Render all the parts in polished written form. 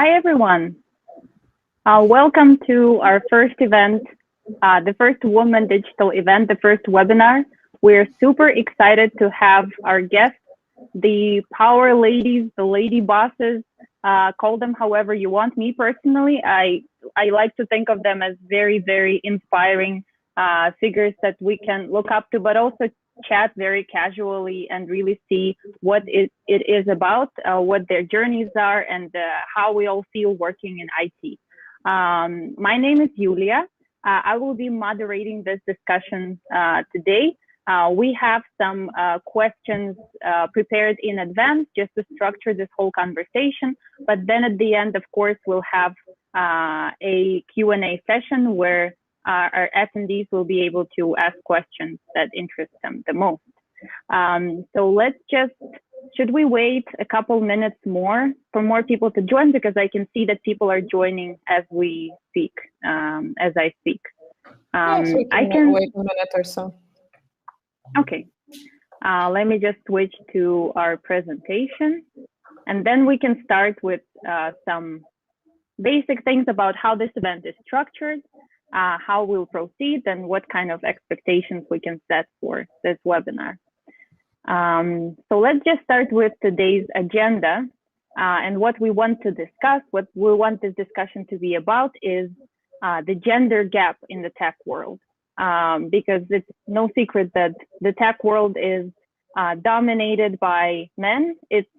Hi, everyone. Welcome to our first event, the first Woman Digital event, the first webinar. We're super excited to have our guests, the power ladies, the lady bosses, call them however you want. Me personally, I like to think of them as very, very inspiring figures that we can look up to, but also chat very casually and really see what it is about, what their journeys are, and how we all feel working in IT. My name is Julia. I will be moderating this discussion today. We have some questions prepared in advance just to structure this whole conversation. But then at the end, of course, we'll have a Q&A session where our attendees will be able to ask questions that interest them the most. So let's just, should we wait a couple minutes more for more people to join? Because I can see that people are joining as we speak, as I speak. Yes, we can wait a minute or so. Okay, let me just switch to our presentation, and then we can start with some basic things about how this event is structured, how we'll proceed, and what kind of expectations we can set for this webinar. So let's just start with today's agenda, and what we want to discuss. What we want this discussion to be about is the gender gap in the tech world. Because it's no secret that the tech world is dominated by men. It's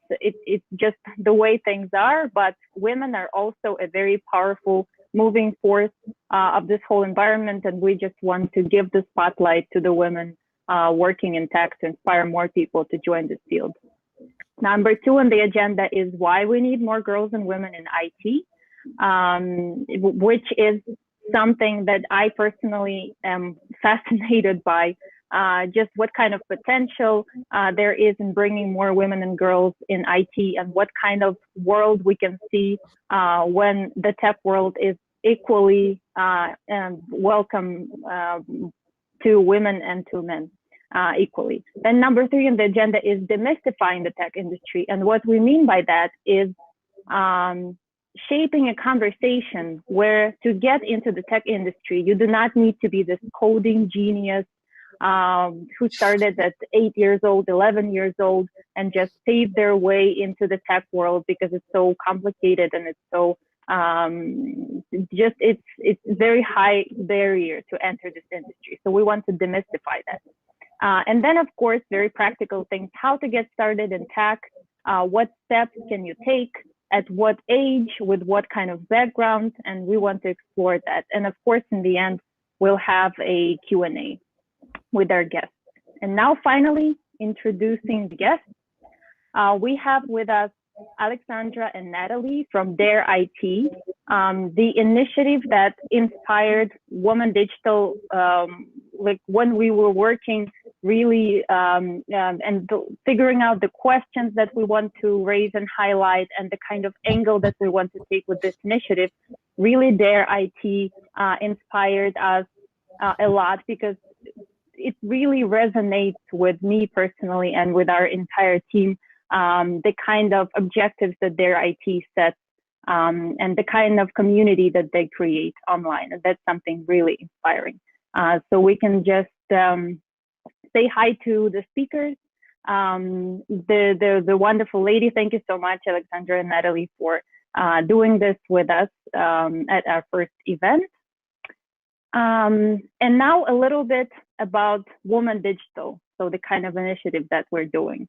just the way things are, but women are also a very powerful moving force of this whole environment, and we just want to give the spotlight to the women working in tech to inspire more people to join this field. Number two on the agenda is why we need more girls and women in IT, which is something that I personally am fascinated by, just what kind of potential there is in bringing more women and girls in IT, and what kind of world we can see when the tech world is equally welcome to women and to men equally. Then number three on the agenda is demystifying the tech industry. And what we mean by that is shaping a conversation where to get into the tech industry, you do not need to be this coding genius who started at 8 years old, 11 years old, and just paved their way into the tech world because it's so complicated and it's so it's very high barrier to enter this industry. So we want to demystify that. And then, of course, very practical things, how to get started in tech, what steps can you take, at what age, with what kind of background, and we want to explore that. And of course, in the end, we'll have a Q&A with our guests. And now finally, introducing the guests. We have with us Aleksandra and Natalie from Dare IT, the initiative that inspired Woman Digital, like when we were working really and figuring out the questions that we want to raise and highlight and the kind of angle that we want to take with this initiative. Really, Dare IT inspired us a lot because it really resonates with me personally and with our entire team, the kind of objectives that Dare IT sets and the kind of community that they create online. And that's something really inspiring. So we can just say hi to the speakers. The wonderful lady. Thank you so much, Aleksandra and Natalie, for doing this with us at our first event. And now a little bit about Woman Digital, so the kind of initiative that we're doing.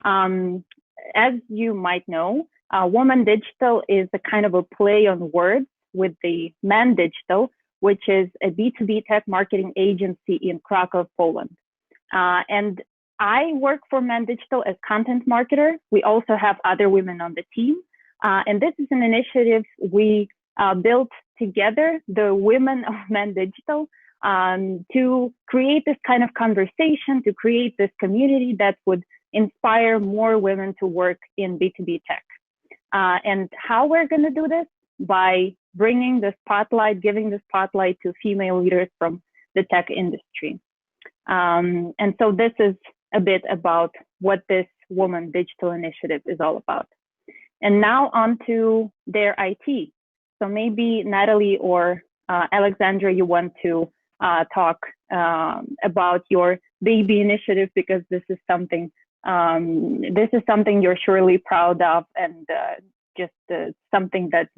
As you might know, Woman Digital is a kind of a play on words with the Man Digital, which is a B2B tech marketing agency in Krakow, Poland. And I work for Man Digital as content marketer. We also have other women on the team. And this is an initiative we built together, the women of Man Digital, to create this kind of conversation, to create this community that would inspire more women to work in B2B tech. And how we're going to do this? By bringing the spotlight, giving the spotlight to female leaders from the tech industry. And so this is a bit about what this Woman Digital initiative is all about. And now on to their IT. So maybe Natalie or Aleksandra, you want to talk about your baby initiative, because this is something you're surely proud of, and just something that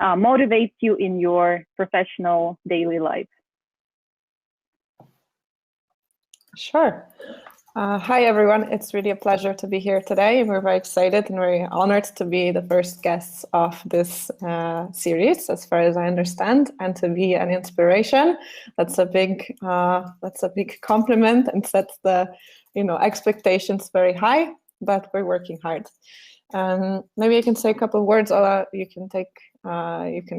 motivates you in your professional daily life. Sure. Hi, everyone. It's really a pleasure to be here today. We're very excited and very honored to be the first guests of this series, as far as I understand, and to be an inspiration. That's a big compliment, and sets the expectations very high. But we're working hard. Maybe I can say a couple of words. Ola, you can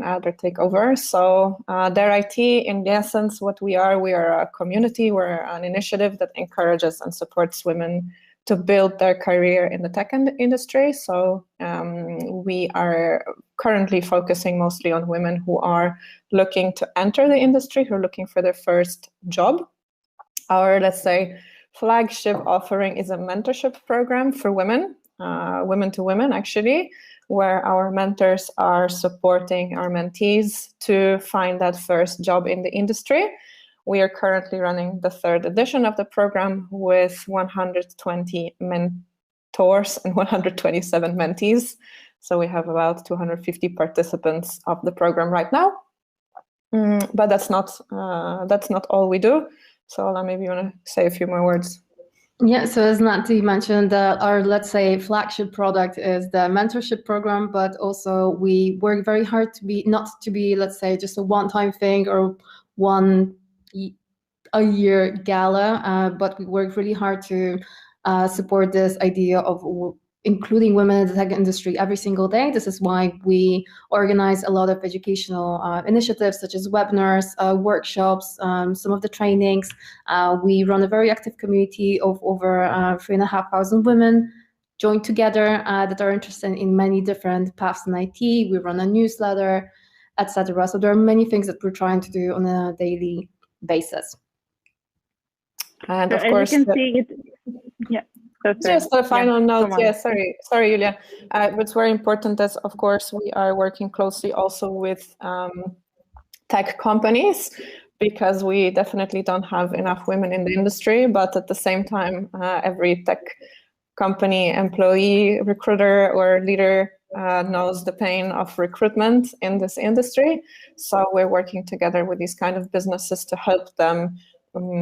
add or take over. So Dare IT, in the essence, what we are a community. We're an initiative that encourages and supports women to build their career in the tech industry. So we are currently focusing mostly on women who are looking to enter the industry, who are looking for their first job. Our, let's say, flagship offering is a mentorship program for women, women to women, actually, where our mentors are supporting our mentees to find that first job in the industry. We are currently running the 3rd edition of the program with 120 mentors and 127 mentees. So we have about 250 participants of the program right now. But that's not all we do. So Ola, maybe you want to say a few more words. Yeah, so as Natalie mentioned, our, let's say, flagship product is the mentorship program, but also we work very hard not to be, let's say, just a one-time thing or a year gala, but we work really hard to support this idea of including women in the tech industry every single day. This is why we organize a lot of educational initiatives, such as webinars, workshops, some of the trainings. We run a very active community of over 3,500 women joined together that are interested in many different paths in IT. We run a newsletter, etc. So there are many things that we're trying to do on a daily basis. And so of course, you can see it. Yeah. Just a final note. Yeah, sorry, Julia. What's very important is, of course, we are working closely also with tech companies, because we definitely don't have enough women in the industry. But at the same time, every tech company employee, recruiter, or leader knows the pain of recruitment in this industry. So we're working together with these kind of businesses to help them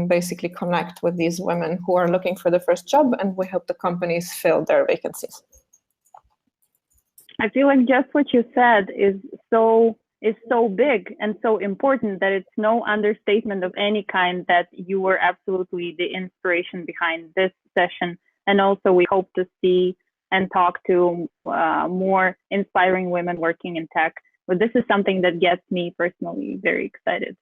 basically connect with these women who are looking for the first job, and we help the companies fill their vacancies. I feel like just what you said is so big and so important that it's no understatement of any kind that you were absolutely the inspiration behind this session. And also we hope to see and talk to more inspiring women working in tech. But this is something that gets me personally very excited.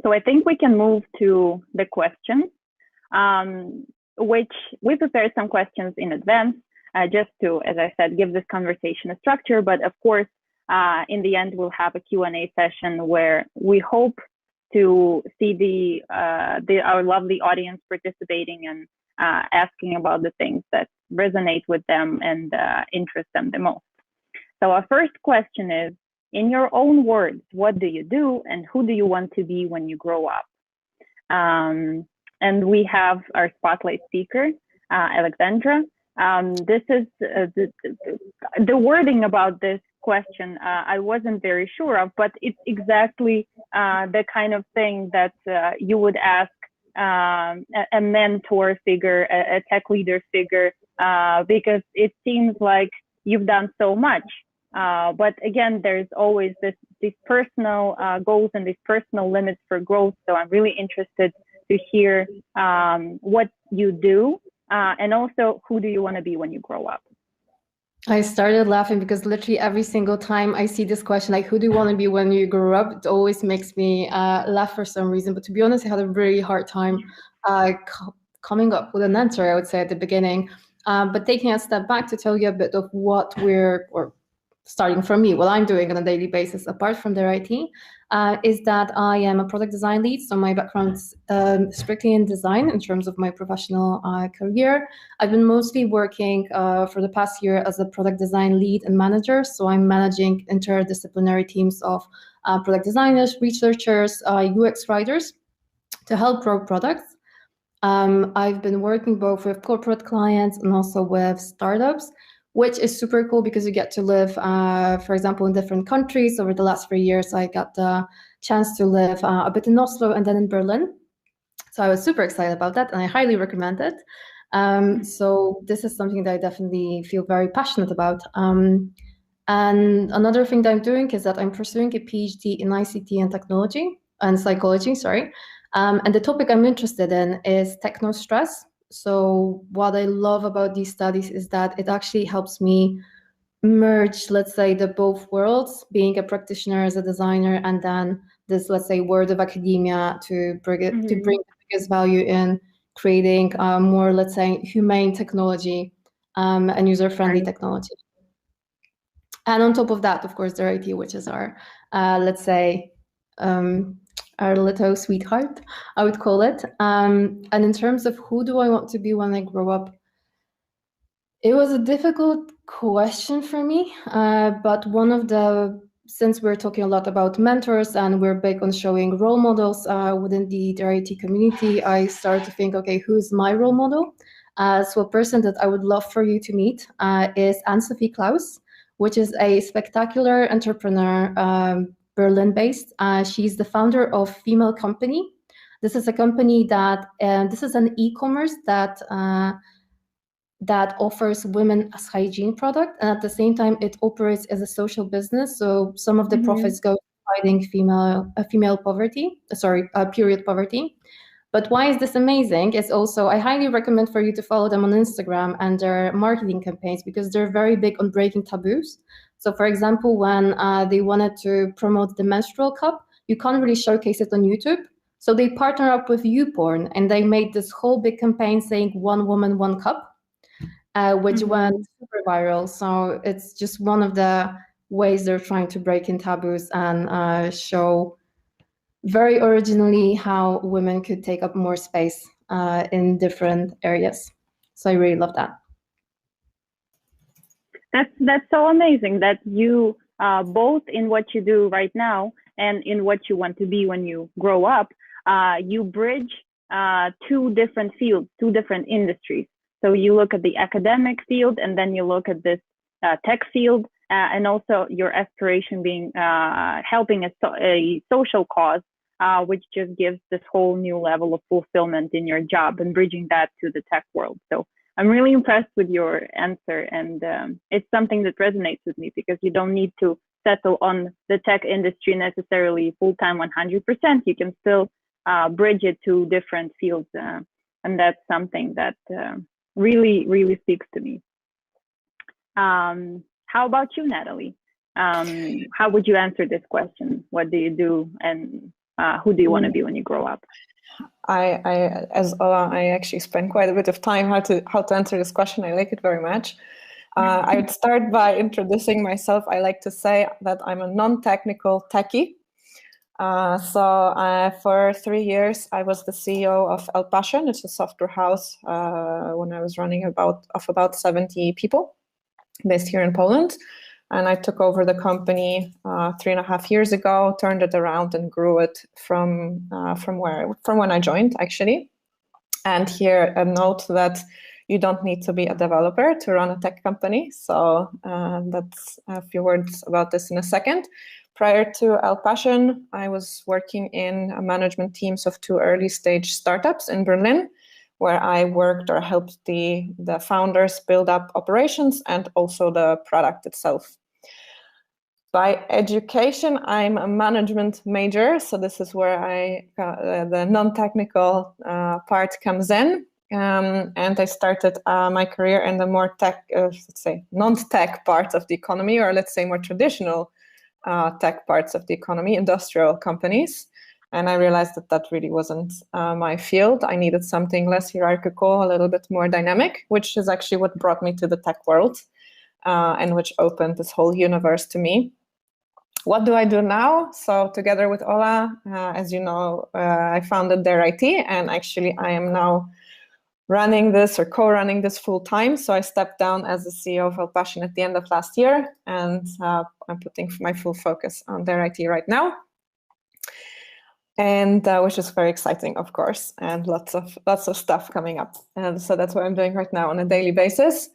So I think we can move to the questions, which we prepared some questions in advance, just to, as I said, give this conversation a structure. But of course, in the end, we'll have a Q&A session where we hope to see our lovely audience participating and asking about the things that resonate with them and interest them the most. So our first question is, in your own words, what do you do and who do you want to be when you grow up? And we have our spotlight speaker, Aleksandra. This is the wording about this question I wasn't very sure of, but it's exactly the kind of thing that you would ask a mentor figure, a tech leader figure, because it seems like you've done so much. But again, there's always these personal goals and these personal limits for growth. So I'm really interested to hear what you do and also who do you want to be when you grow up? I started laughing because literally every single time I see this question, like, who do you want to be when you grow up? It always makes me laugh for some reason. But to be honest, I had a really hard time coming up with an answer, I would say, at the beginning. But taking a step back to tell you a bit of what we're, or starting from me, what I'm doing on a daily basis, apart from their IT, is that I am a product design lead. So my background's strictly in design in terms of my professional career. I've been mostly working for the past year as a product design lead and manager. So I'm managing interdisciplinary teams of product designers, researchers, UX writers to help grow products. I've been working both with corporate clients and also with startups, which is super cool because you get to live, for example, in different countries. Over the last 3 years, I got the chance to live a bit in Oslo and then in Berlin. So I was super excited about that, and I highly recommend it. So this is something that I definitely feel very passionate about. And another thing that I'm doing is that I'm pursuing a PhD in ICT and technology and psychology, sorry. And the topic I'm interested in is techno-stress. So what I love about these studies is that it actually helps me merge, let's say, the both worlds, being a practitioner as a designer, and then this, let's say, world of academia to bring it, to bring the biggest value in creating more, let's say, humane technology and user-friendly technology. And on top of that, of course, their IT, which is our, let's say, our little sweetheart, I would call it. And in terms of who do I want to be when I grow up, it was a difficult question for me, but one of the, since we're talking a lot about mentors and we're big on showing role models within the IT community, I started to think, okay, who's my role model? So a person that I would love for you to meet is Anne-Sophie Klaus, which is a spectacular entrepreneur, Berlin-based. She's the founder of Female Company. This is a company that, this is an e-commerce that that offers women as hygiene product, and at the same time it operates as a social business. So some of the profits go to fighting female poverty, period poverty. But why is this amazing? It's also, I highly recommend for you to follow them on Instagram and their marketing campaigns, because they're very big on breaking taboos. So for example, when they wanted to promote the menstrual cup, you can't really showcase it on YouTube. So they partner up with YouPorn, and they made this whole big campaign saying one woman, one cup, which went super viral. So it's just one of the ways they're trying to break in taboos and show very originally how women could take up more space in different areas. So I really love that. That's so amazing that you both in what you do right now and in what you want to be when you grow up, you bridge two different fields, two different industries. So you look at the academic field, and then you look at this tech field, and also your aspiration being helping a social cause, which just gives this whole new level of fulfillment in your job and bridging that to the tech world. So I'm really impressed with your answer, and it's something that resonates with me, because you don't need to settle on the tech industry necessarily full-time 100%. You can still bridge it to different fields, and that's something that really, really speaks to me. How about you, Natalie? How would you answer this question? What do you do, and who do you want to be when you grow up? As Ola, I actually spend quite a bit of time how to answer this question. I like it very much. I would start by introducing myself. I like to say that I'm a non-technical techie. For 3 years, I was the CEO of El Passion. It's a software house when I was running about 70 people based here in Poland. And I took over the company 3.5 years ago, turned it around and grew it from when I joined, actually. And here a note that you don't need to be a developer to run a tech company. So that's a few words about this in a second. Prior to El Passion, I was working in management teams of 2 early stage startups in Berlin, where I worked or helped the founders build up operations and also the product itself. By education, I'm a management major, so this is where the non-technical part comes in. And I started my career in the more tech, let's say, non-tech part of the economy, or let's say more traditional tech parts of the economy, industrial companies. And I realized that that really wasn't my field. I needed something less hierarchical, a little bit more dynamic, which is actually what brought me to the tech world. and which opened this whole universe to me. What do I do now? So together with Ola, as you know, I founded Dare IT, and actually I am now running this or co-running this full time. So I stepped down as the CEO of Passion at the end of last year, and I'm putting my full focus on Dare IT right now, and which is very exciting, of course, and lots of stuff coming up. And so that's what I'm doing right now on a daily basis.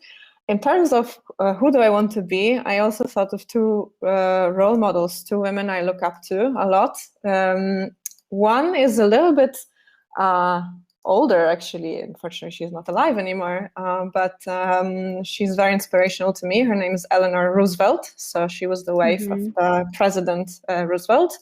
In terms of who do I want to be, I also thought of two role models, two women I look up to a lot. One is a little bit older, actually. Unfortunately, she's not alive anymore, but she's very inspirational to me. Her name is Eleanor Roosevelt. So she was the wife of President Roosevelt.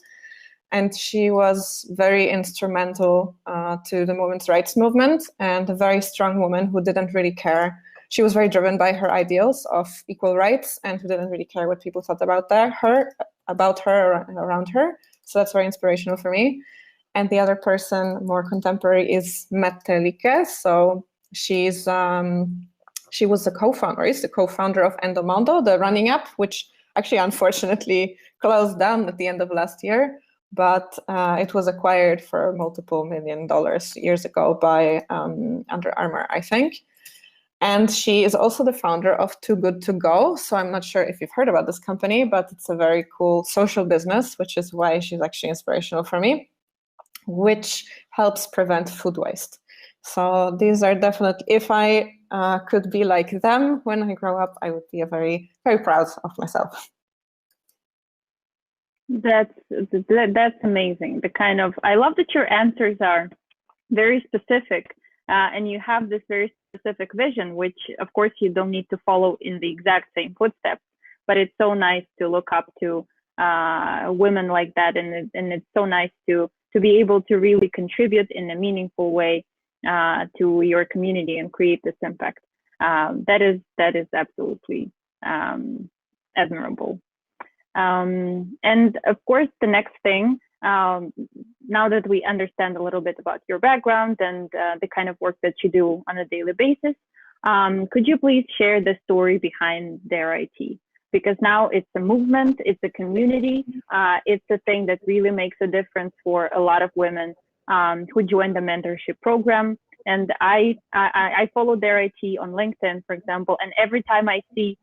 And she was very instrumental to the women's rights movement, and a very strong woman who didn't really care. She was very driven by her ideals of equal rights, and who didn't really care what people thought about her, around her. So that's very inspirational for me. And the other person, more contemporary, is Natalie. So she was the co-founder, is the co-founder of Endomondo, the running app, which actually unfortunately closed down at the end of last year. But it was acquired for multiple $1 million years ago by Under Armour, I think. And she is also the founder of Too Good To Go. So I'm not sure if you've heard about this company, but it's a very cool social business, which is why she's actually inspirational for me, which helps prevent food waste. So these are definitely, if I could be like them when I grow up, I would be very, very proud of myself. That's amazing. I love that your answers are very specific, and you have this very specific vision, which of course you don't need to follow in the exact same footsteps, but it's so nice to look up to women like that, and it's so nice to be able to really contribute in a meaningful way to your community and create this impact. That is absolutely admirable. And of course, the next thing, now that we understand a little bit about your background and the kind of work that you do on a daily basis, could you please share the story behind Dare IT? Because now it's a movement, it's a community, it's a thing that really makes a difference for a lot of women who join the mentorship program. And I follow Dare IT on LinkedIn, for example, and every time I see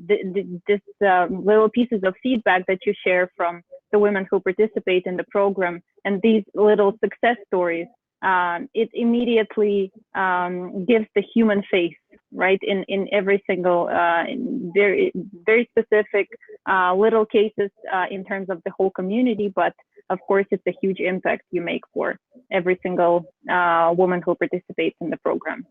this little pieces of feedback that you share from the women who participate in the program and these little success stories, it immediately gives the human face, right? In every single very, very specific little cases in terms of the whole community, but of course, it's a huge impact you make for every single woman who participates in the program.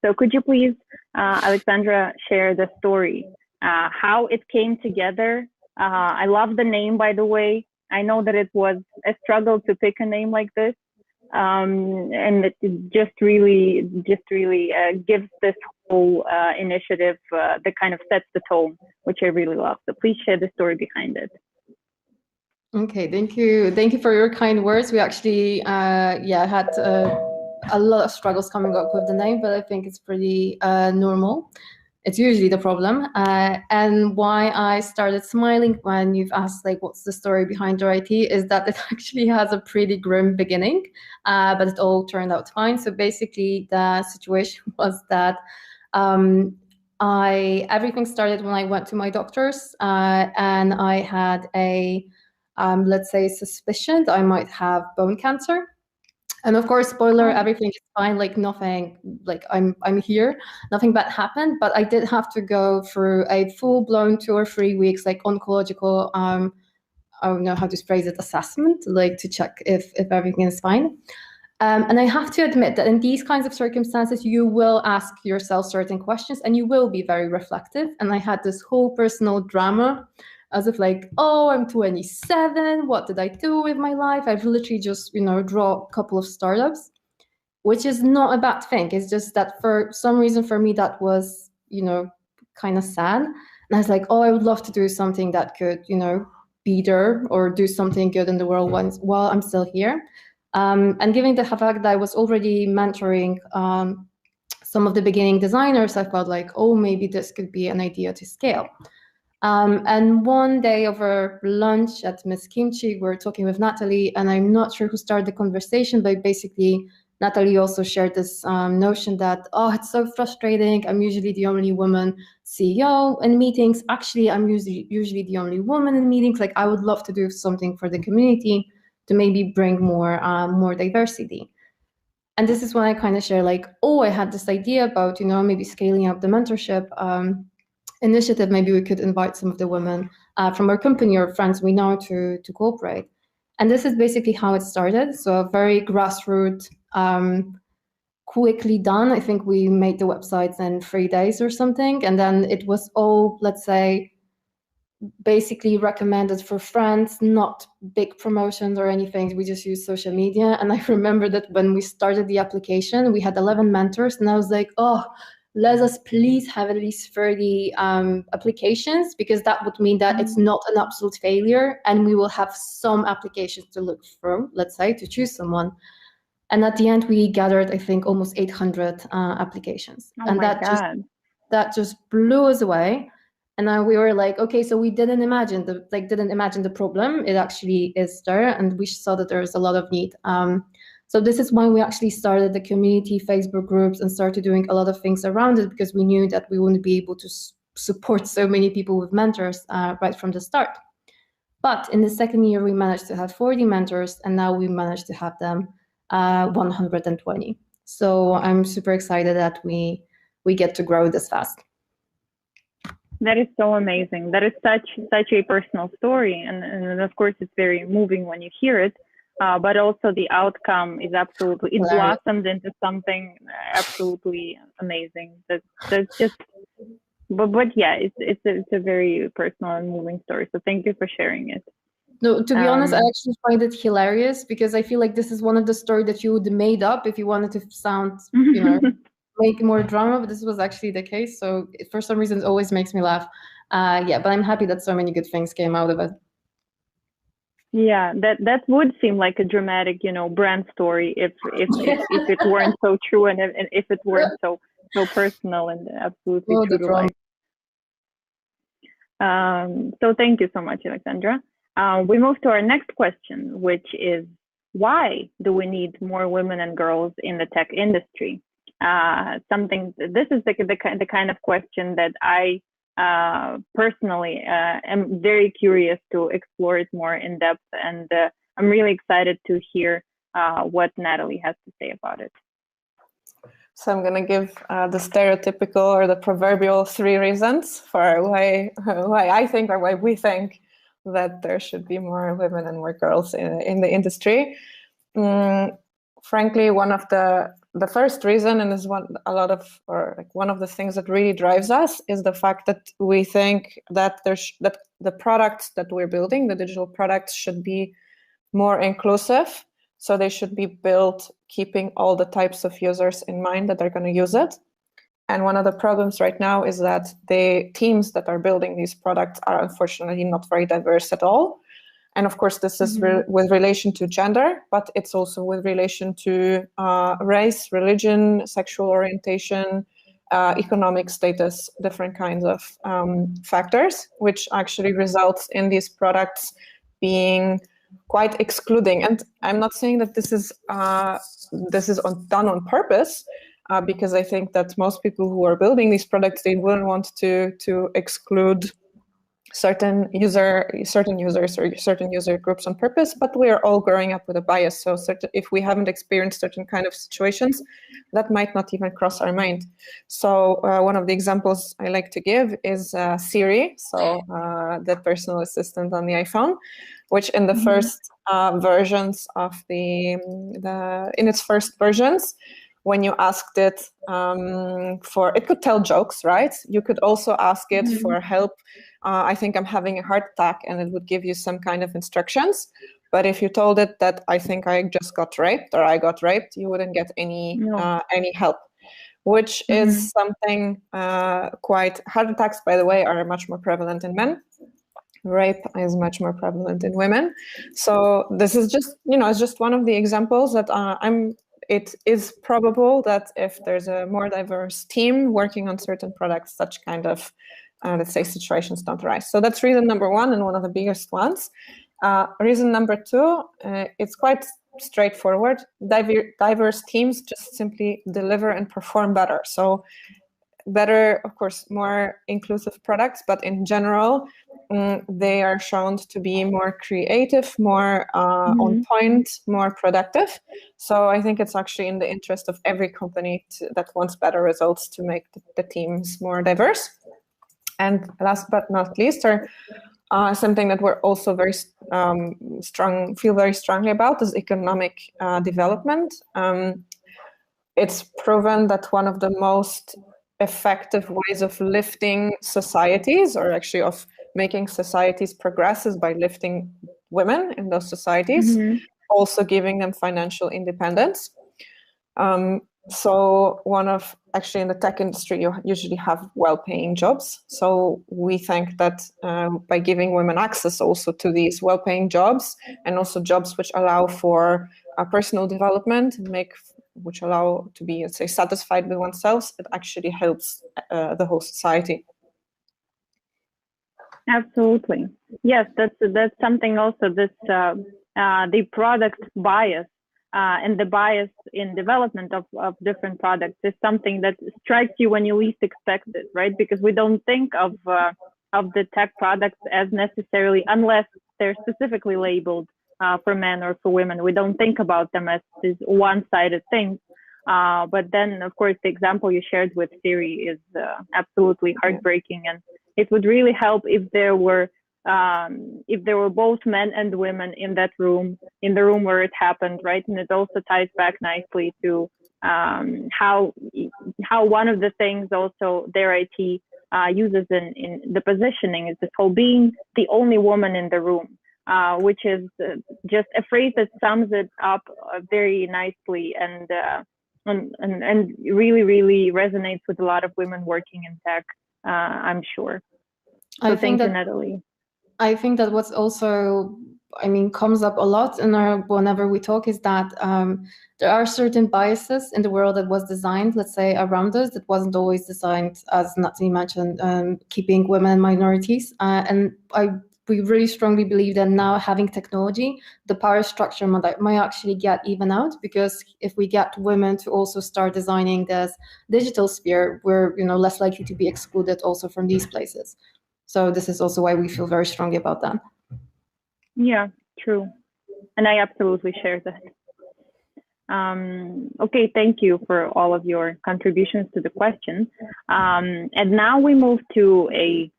So could you please, Aleksandra, share the story, how it came together? I love the name, by the way. I know that it was a struggle to pick a name like this. And it just really gives this whole initiative that kind of sets the tone, which I really love. So please share the story behind it. Okay, thank you for your kind words. We actually had a lot of struggles coming up with the name, but I think it's pretty normal. It's usually the problem. And why I started smiling when you've asked, like, what's the story behind your IT, is that it actually has a pretty grim beginning, but it all turned out fine. So basically, the situation was that everything started when I went to my doctor's, and I had a let's say suspicion that I might have bone cancer. And of course, spoiler, everything is fine, like nothing, like I'm here, nothing bad happened, but I did have to go through a full-blown 2 or 3 weeks, like oncological, I don't know how to phrase it, assessment, like to check if everything is fine. And I have to admit that in these kinds of circumstances, you will ask yourself certain questions and you will be very reflective. And I had this whole personal drama as if like, oh, I'm 27. What did I do with my life? I've literally just, draw a couple of startups, which is not a bad thing. It's just that for some reason for me, that was, kind of sad. And I was like, oh, I would love to do something that could, be there or do something good in the world while I'm still here. And given the fact that I was already mentoring some of the beginning designers, I felt like, oh, maybe this could be an idea to scale. And one day over lunch at Miss Kimchi, we're talking with Natalie, and I'm not sure who started the conversation, but basically Natalie also shared this notion that, oh, it's so frustrating. I'm usually the only woman CEO in meetings. Actually, I'm usually the only woman in meetings. Like, I would love to do something for the community to maybe bring more diversity. And this is when I kind of share like, oh, I had this idea about, maybe scaling up the mentorship initiative. Maybe we could invite some of the women from our company or friends we know to cooperate. And this is basically how it started. So a very grassroots, quickly done. I think we made the websites in 3 days or something. And then it was all, let's say, basically recommended for friends, not big promotions or anything. We just use social media. And I remember that when we started the application, we had 11 mentors, and I was like, oh, let us please have at least 30 applications, because that would mean that it's not an absolute failure, and we will have some applications to look through, let's say, to choose someone. And at the end, we gathered, I think, almost 800 applications. Oh, and that just blew us away. And then we were like, okay, so we didn't imagine the problem. It actually is there, and we saw that there's a lot of need. So this is why we actually started the community Facebook groups and started doing a lot of things around it, because we knew that we wouldn't be able to support so many people with mentors right from the start. But in the second year, we managed to have 40 mentors, and now we managed to have them 120. So I'm super excited that we get to grow this fast. That is so amazing. That is such a personal story, and of course it's very moving when you hear it. But also the outcome is absolutely, it blossomed into something absolutely amazing. That's just, but yeah, it's a very personal and moving story. So thank you for sharing it. No, to be honest, I actually find it hilarious, because I feel like this is one of the stories that you would have made up if you wanted to sound, make more drama, but this was actually the case. So for some reason, it always makes me laugh. Yeah, but I'm happy that so many good things came out of it. Yeah, that would seem like a dramatic, brand story if it weren't so true, and if it weren't so personal and absolutely true to life. So thank you so much, Aleksandra. We move to our next question, which is, why do we need more women and girls in the tech industry? This is the kind of question that I personally am very curious to explore it more in depth, and I'm really excited to hear what Natalie has to say about it. So I'm going to give the stereotypical or the proverbial 3 reasons for why I think, or why we think, that there should be more women and more girls in the industry. Frankly, one of the first reason, and is one of the things that really drives us, is the fact that we think that that the products that we're building, the digital products, should be more inclusive. So they should be built keeping all the types of users in mind that are going to use it. And one of the problems right now is that the teams that are building these products are unfortunately not very diverse at all. And of course, this is with relation to gender, but it's also with relation to race, religion, sexual orientation, economic status, different kinds of factors, which actually results in these products being quite excluding. And I'm not saying that this is done on purpose, because I think that most people who are building these products, they wouldn't want to exclude certain users or certain user groups on purpose, but we are all growing up with a bias. So if we haven't experienced certain kind of situations, that might not even cross our mind. So one of the examples I like to give is Siri, so the personal assistant on the iPhone, which in the first versions of in its first versions, when you asked it it could tell jokes, right? You could also ask it for help. I think I'm having a heart attack, and it would give you some kind of instructions. But if you told it that I think I just got raped or I got raped, you wouldn't get any help, which is something quite. Heart attacks, by the way, are much more prevalent in men. Rape is much more prevalent in women. So this is just, it's just one of the examples that it is probable that if there's a more diverse team working on certain products, such kind of, let's say, situations don't arise. So that's reason number one, and one of the biggest ones. Reason number two, it's quite straightforward. Diverse teams just simply deliver and perform better. So better, of course, more inclusive products, but in general, they are shown to be more creative, more on point, more productive. So I think it's actually in the interest of every company that wants better results to make the teams more diverse. And last but not least, or something that we're also very feel very strongly about is economic development. It's proven that one of the most effective ways of lifting societies, or actually of making societies progress, is by lifting women in those societies, also giving them financial independence. So actually in the tech industry, you usually have well-paying jobs. So we think that by giving women access also to these well-paying jobs, and also jobs which allow for personal development, which allow to be, let's say, satisfied with oneself, it actually helps the whole society. Absolutely. Yes, that's something also, this the product bias and the bias in development of different products is something that strikes you when you least expect it, right? Because we don't think of the tech products as necessarily, unless they're specifically labeled for men or for women, we don't think about them as these one-sided things. But then, of course, the example you shared with Siri is absolutely heartbreaking, and it would really help if there were both men and women in that room, in the room where it happened, right? And it also ties back nicely to how one of the things also their IT uses in the positioning is this whole being the only woman in the room. Which is just a phrase that sums it up very nicely, and really, really resonates with a lot of women working in tech, I'm sure. So thank you, Natalie. I think that what's also, comes up a lot whenever we talk is that there are certain biases in the world that was designed, let's say, around us, that wasn't always designed, as Natalie mentioned, keeping women and minorities. And we really strongly believe that now, having technology, the power structure might actually get even out, because if we get women to also start designing this digital sphere, we're less likely to be excluded also from these places. So this is also why we feel very strongly about that. Yeah, true. And I absolutely share that. Okay, thank you for all of your contributions to the question. And now we move to a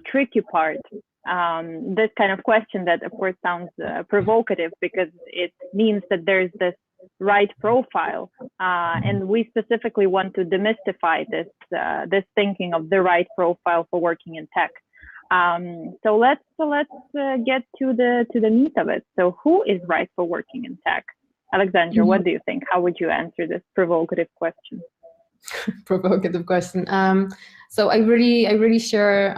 tricky part. This kind of question that, of course, sounds provocative, because it means that there's this right profile, and we specifically want to demystify this thinking of the right profile for working in tech. So let's get to the meat of it. So who is right for working in tech? Aleksandra, what do you think? How would you answer this provocative question? Provocative question. So I really share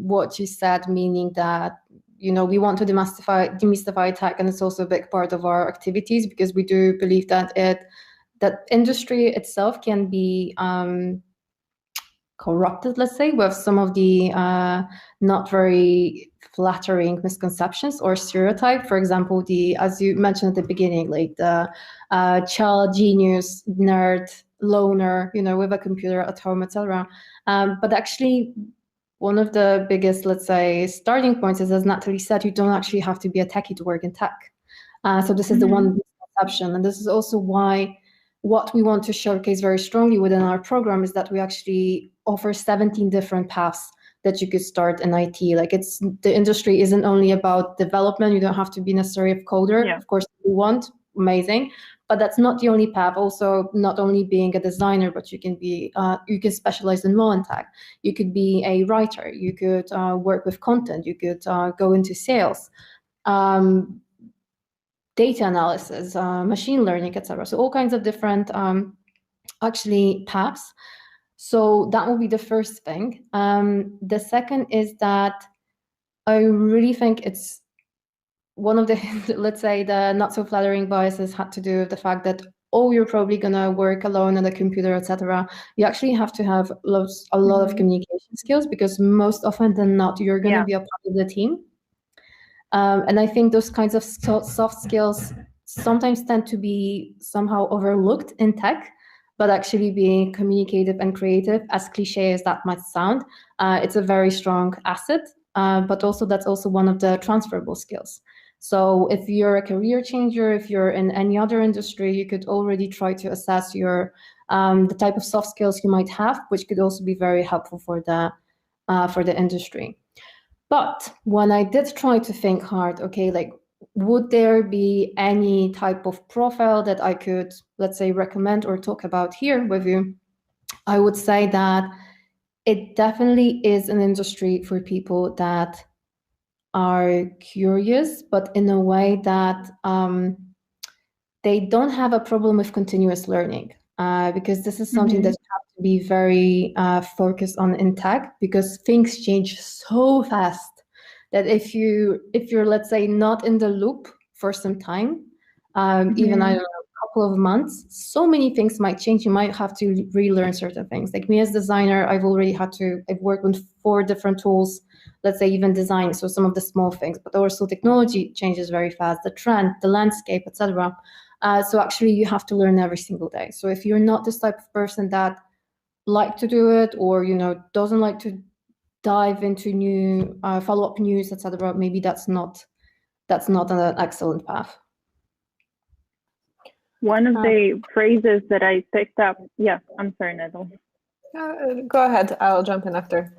what you said, meaning that we want to demystify tech, and it's also a big part of our activities, because we do believe that that industry itself can be corrupted, let's say, with some of the not very flattering misconceptions or stereotype. For example, as you mentioned at the beginning, like the child genius, nerd, loner, with a computer at home, etc. But actually, one of the biggest, let's say, starting points is, as Natalie said, you don't actually have to be a techie to work in tech. So this is the one misconception, and this is also why what we want to showcase very strongly within our program is that we actually offer 17 different paths that you could start in IT. Like, the industry isn't only about development. You don't have to be necessarily a coder. Yeah. Of course, if you want, amazing. But that's not the only path. Also, not only being a designer, but you can specialize in more in tech. You could be a writer. You could work with content. You could go into sales. Data analysis, machine learning, etc. So all kinds of different actually paths. So that will be the first thing. The second is that I really think it's one of the, let's say, the not so flattering biases had to do with the fact that oh, you're probably gonna work alone on a computer, etc. You actually have to have a lot of communication skills, because most often than not, you're gonna be a part of the team. And I think those kinds of soft skills sometimes tend to be somehow overlooked in tech, but actually being communicative and creative, as cliche as that might sound, it's a very strong asset, but also that's also one of the transferable skills. So if you're a career changer, if you're in any other industry, you could already try to assess your the type of soft skills you might have, which could also be very helpful for the industry. But when I did try to think hard, okay, like, would there be any type of profile that I could, let's say, recommend or talk about here with you? I would say that it definitely is an industry for people that are curious, but in a way that they don't have a problem with continuous learning, because this is something that you have to be very focused on in tech, because things change so fast that if you're, let's say, not in the loop for some time, even, I don't know, a couple of months, so many things might change. You might have to relearn certain things. Like me as designer, I've worked with 4 different tools, let's say, even design, so some of the small things, but also technology changes very fast, the trend, the landscape, etc. So actually you have to learn every single day. So if you're not this type of person that like to do it, or doesn't like to dive into new follow-up news, etc., maybe that's not an excellent path. One of the phrases that I picked up, I'm sorry, Natalie. Go ahead, I'll jump in after.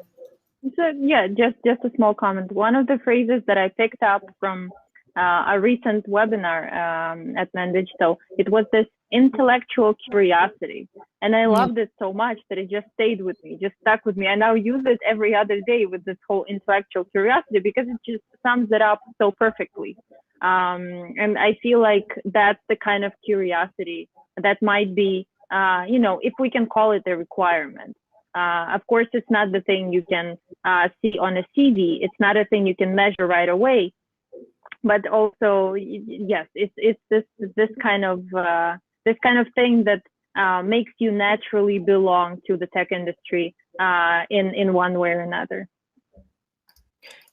So just a small comment. One of the phrases that I picked up from a recent webinar at WO.MAN.DIGITAL, it was this intellectual curiosity. And I loved it so much that it just stayed with me, just stuck with me. I now use it every other day with this whole intellectual curiosity, because it just sums it up so perfectly. And I feel like that's the kind of curiosity that might be, if we can call it a requirement. Of course, it's not the thing you can see on a CV. It's not a thing you can measure right away. But also, yes, it's this kind of thing that makes you naturally belong to the tech industry in one way or another.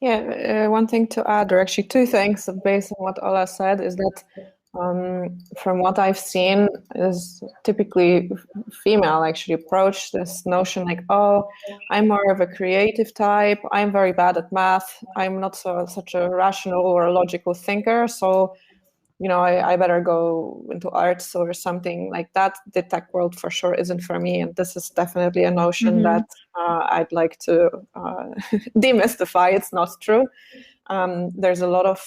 Yeah, one thing to add, or actually 2 things based on what Ola said, is that from what I've seen, is typically female actually approach this notion like, oh, I'm more of a creative type, I'm very bad at math, I'm not such a rational or logical thinker, so I better go into arts or something like that. The tech world for sure isn't for me, and this is definitely a notion that I'd like to demystify. It's not true. There's a lot of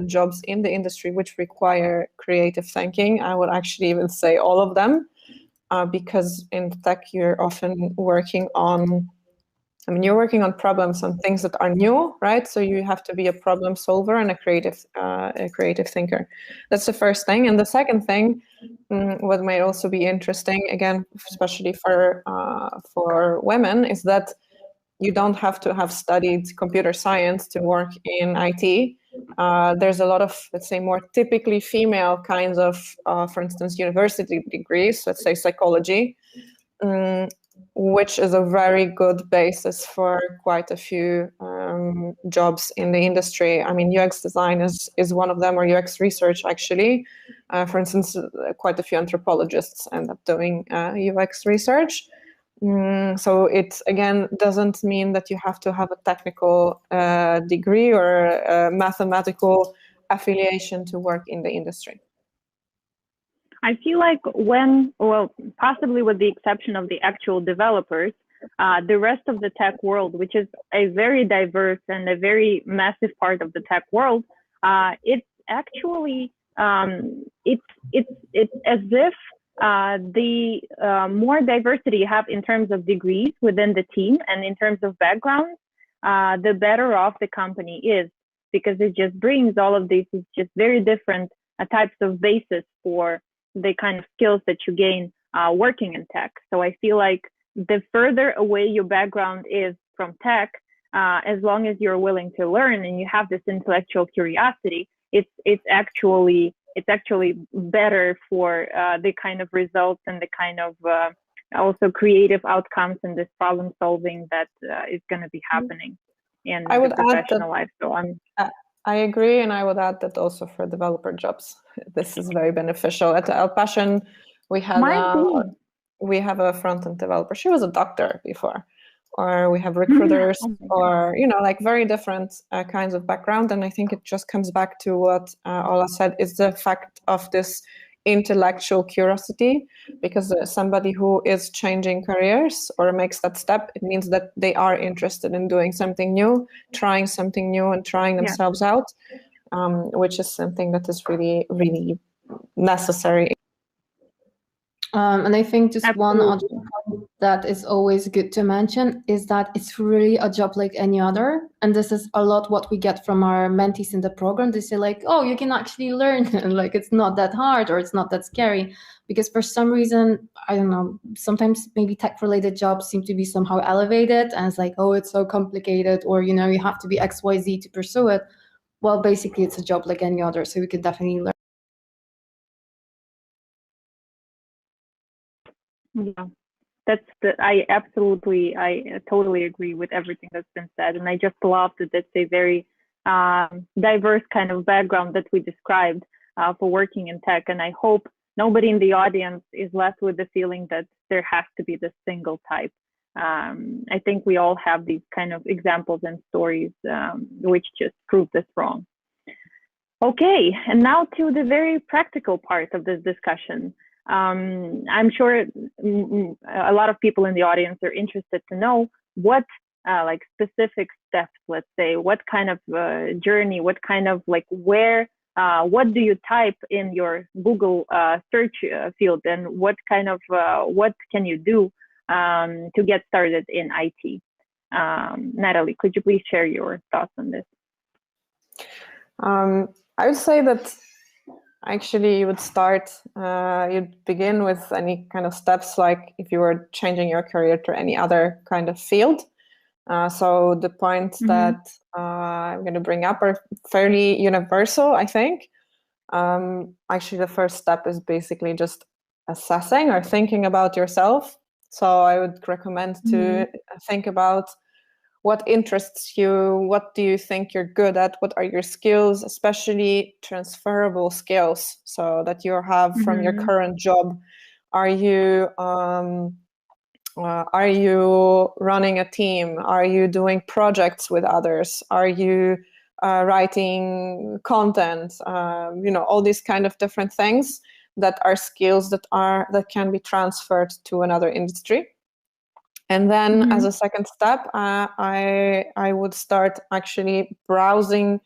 jobs in the industry which require creative thinking. I would actually even say all of them, because in tech you're often working on problems and things that are new, right? So you have to be a problem solver and a creative thinker. That's the first thing. And the second thing, what might also be interesting, again, especially for women, is that you don't have to have studied computer science to work in IT. There's a lot of, let's say, more typically female kinds of, for instance, university degrees, let's say psychology, which is a very good basis for quite a few jobs in the industry. I mean, UX design is one of them, or UX research, actually. For instance, quite a few anthropologists end up doing UX research. So it, again, doesn't mean that you have to have a technical degree or a mathematical affiliation to work in the industry. I feel like possibly with the exception of the actual developers, the rest of the tech world, which is a very diverse and a very massive part of the tech world, it's actually, it's as if the more diversity you have in terms of degrees within the team and in terms of backgrounds, the better off the company is, because it just brings all of these just very different types of basis for the kind of skills that you gain working in tech. So I feel like the further away your background is from tech, as long as you're willing to learn and you have this intellectual curiosity, it's actually it's actually better for the kind of results and the kind of also creative outcomes in this problem solving that is going to be happening in the professional life. So I agree, and I would add that also for developer jobs, this is very beneficial. At Passion, we have a front-end developer. She was a doctor before, or we have recruiters, or like very different kinds of background. And I think it just comes back to what Ola said, is the fact of this intellectual curiosity, because somebody who is changing careers or makes that step, it means that they are interested in doing something new, trying something new, and trying themselves out, which is something that is really, really necessary. And I think just one other point that is always good to mention is that it's really a job like any other. And this is a lot what we get from our mentees in the program. They say like, oh, you can actually learn, and like it's not that hard or it's not that scary. Because for some reason, I don't know, sometimes maybe tech-related jobs seem to be somehow elevated, and it's like, oh, it's so complicated, or you have to be XYZ to pursue it. Well, basically, it's a job like any other, so we could definitely learn. Yeah, I totally agree with everything that's been said. And I just love that it's a very diverse kind of background that we described for working in tech. And I hope nobody in the audience is left with the feeling that there has to be this single type. I think we all have these kind of examples and stories which just prove this wrong. Okay, and now to the very practical part of this discussion. I'm sure a lot of people in the audience are interested to know what like specific steps, let's say, what kind of journey, what kind of like what do you type in your Google search field, and what kind of what can you do to get started in IT? Natalie, could you please share your thoughts on this? I would say that actually you would start, you'd begin with any kind of steps, like if you were changing your career to any other kind of field. So the points that I'm going to bring up are fairly universal, I think. Actually, the first step is basically just assessing or thinking about yourself. So I would recommend to think about what interests you, what do you think you're good at, what are your skills, especially transferable skills, so that you have from your current job. Are you running a team? Are you doing projects with others? Are you writing content? All these kind of different things that are skills that can be transferred to another industry. And then as a second step, I would start actually browsing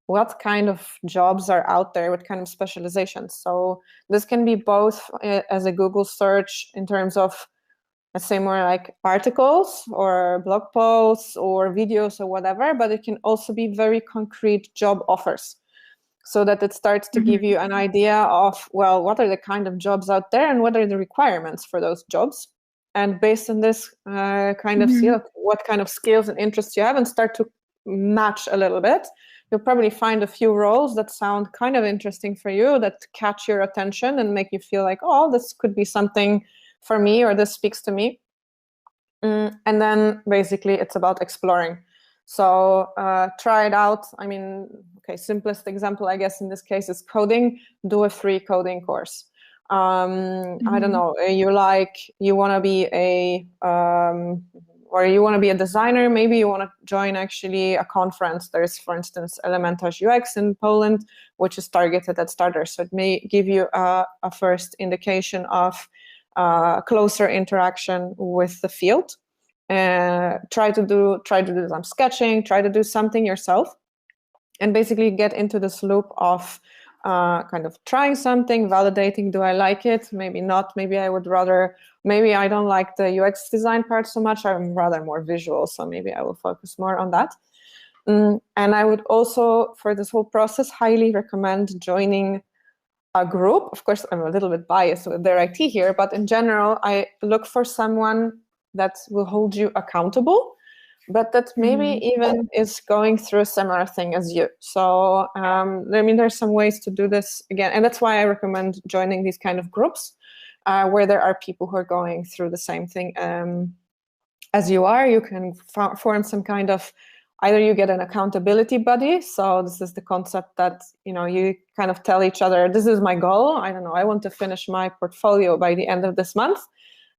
what kind of jobs are out there, what kind of specializations. So this can be both as a Google search in terms of, let's say, more like articles or blog posts or videos or whatever, but it can also be very concrete job offers, so that it starts to give you an idea of, well, what are the kind of jobs out there and what are the requirements for those jobs. And based on this kind of see what kind of skills and interests you have, and start to match a little bit. You'll probably find a few roles that sound kind of interesting for you, that catch your attention and make you feel like, oh, this could be something for me, or this speaks to me. And then basically it's about exploring. So try it out. I mean, okay, simplest example, I guess, in this case is coding. Do a free coding course. I don't know, you want to be or you want to be a designer, maybe you want to join actually a conference. There's, for instance, Elementarz UX in Poland, which is targeted at starters. So it may give you a first indication of closer interaction with the field. Try to do some sketching, try to do something yourself, and basically get into this loop of kind of trying something, validating, do I like it? Maybe not. Maybe I don't like the UX design part so much. I'm rather more visual, so maybe I will focus more on that. And I would also, for this whole process, highly recommend joining a group. Of course, I'm a little bit biased with their IT here, but in general, I look for someone that will hold you accountable. but that maybe even is going through a similar thing as you. So I mean, there's some ways to do this again, and that's why I recommend joining these kind of groups where there are people who are going through the same thing as you are. You can form some kind of, either you get an accountability buddy. So this is the concept that, you know, you kind of tell each other, this is my goal. I don't know, I want to finish my portfolio by the end of this month.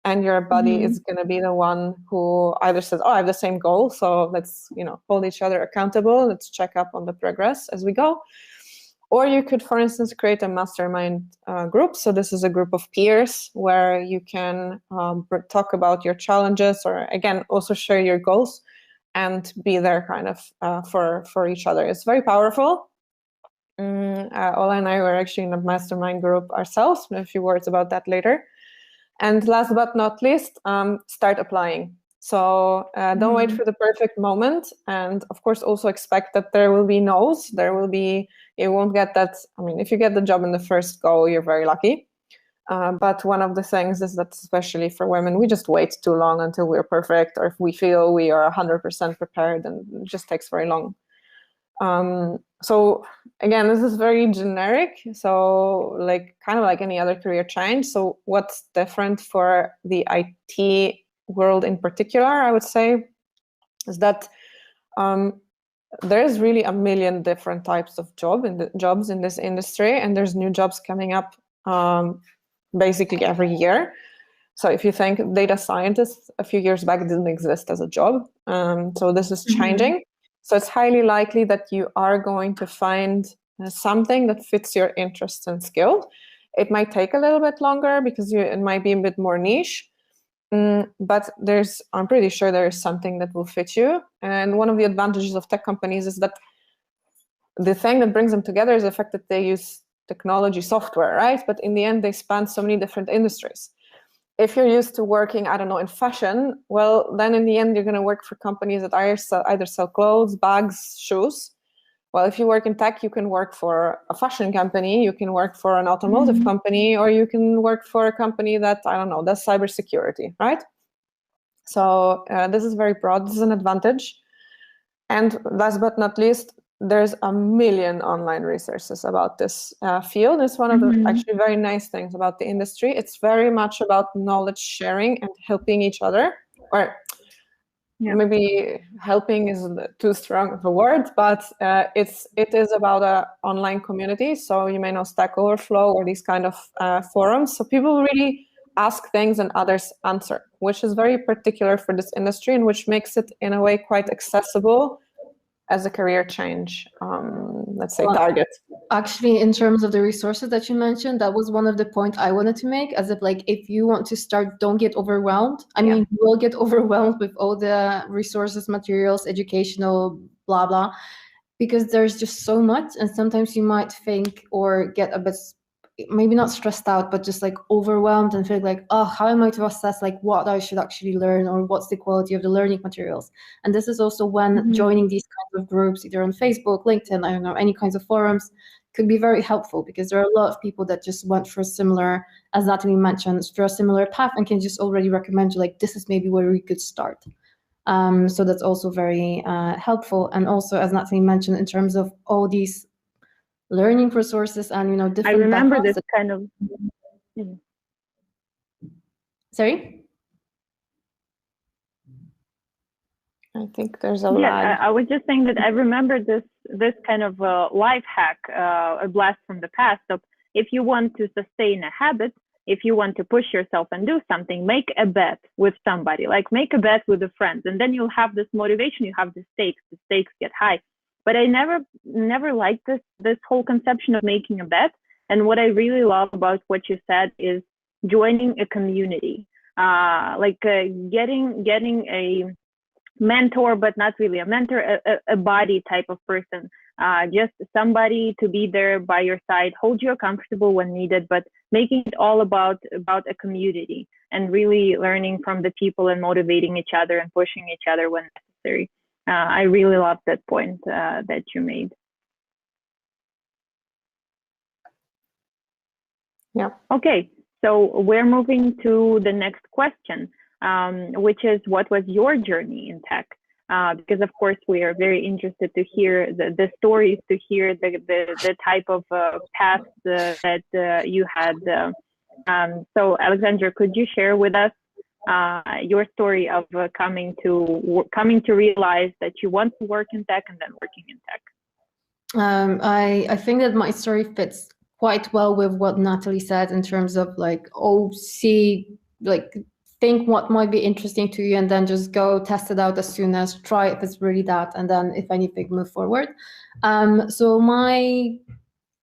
And your buddy is going to be the one who either says, oh, I have the same goal, so let's, you know, hold each other accountable. Let's check up on the progress as we go. Or you could, for instance, create a mastermind group. So this is a group of peers where you can talk about your challenges, or again, also share your goals and be there kind of for each other. It's very powerful. Ola and I were actually in a mastermind group ourselves. A few words about that later. And last but not least, start applying. So don't wait for the perfect moment. And of course, also expect that there will be no's. There will be, you won't get that. I mean, if you get the job in the first go, you're very lucky. But one of the things is that, especially for women, we just wait too long until we're perfect, or if we feel we are 100% prepared, and it just takes very long. So again, this is very generic. So like kind of like any other career change. So what's different for the IT world in particular, I would say, is that there's really a million different types of jobs in this industry, and there's new jobs coming up basically every year. So if you think data scientists a few years back didn't exist as a job, so this is changing. So it's highly likely that you are going to find something that fits your interests and skill. It might take a little bit longer because it might be a bit more niche, but I'm pretty sure there is something that will fit you. And one of the advantages of tech companies is that the thing that brings them together is the fact that they use technology software, right? But in the end, they span so many different industries. If you're used to working, I don't know, in fashion, well, then in the end, you're going to work for companies that either sell clothes, bags, shoes. Well, if you work in tech, you can work for a fashion company, you can work for an automotive company, or you can work for a company that, I don't know, does cybersecurity, right? So this is very broad. This is an advantage. And last but not least, there's a million online resources about this field. It's one of the actually very nice things about the industry. It's very much about knowledge sharing and helping each other, or maybe helping is too strong of a word, but it is about an online community. So you may know Stack Overflow or these kind of forums. So people really ask things and others answer, which is very particular for this industry, and which makes it in a way quite accessible as a career change, let's say, target. Actually, in terms of the resources that you mentioned, that was one of the points I wanted to make, as if like, if you want to start, don't get overwhelmed. I mean, you will get overwhelmed with all the resources, materials, educational, blah, blah, because there's just so much. And sometimes you might think or get a bit, maybe not stressed out, but just like overwhelmed and feel like, oh, how am I to assess like what I should actually learn, or what's the quality of the learning materials? And this is also when joining these kinds of groups, either on Facebook, LinkedIn, I don't know, any kinds of forums, could be very helpful, because there are a lot of people that just went for a similar, as Natalie mentioned, for a similar path, and can just already recommend you like, this is maybe where we could start. So that's also very helpful. And also, as Natalie mentioned, in terms of all these learning resources and, you know, different. I remember this kind of. Sorry? I think there's a lag. I was just saying that I remember this kind of life hack, a blast from the past. So if you want to sustain a habit, if you want to push yourself and do something, make a bet with somebody, like make a bet with a friend, and then you'll have this motivation, you have the stakes get high. But I never liked this whole conception of making a bet. And what I really love about what you said is joining a community, getting a mentor, but not really a mentor, a body type of person, just somebody to be there by your side, hold you accountable when needed, but making it all about a community, and really learning from the people and motivating each other and pushing each other when necessary. I really love that point that you made. Yeah. Okay, so we're moving to the next question, which is, what was your journey in tech? because of course we are very interested to hear the stories, to hear the type of path that you had. So Aleksandra, could you share with us your story of coming to realize that you want to work in tech and then working in tech? I think that my story fits quite well with what Natalie said in terms of like, think what might be interesting to you and then just go test it out as soon as, try if it's really that, and then if anything, move forward. So my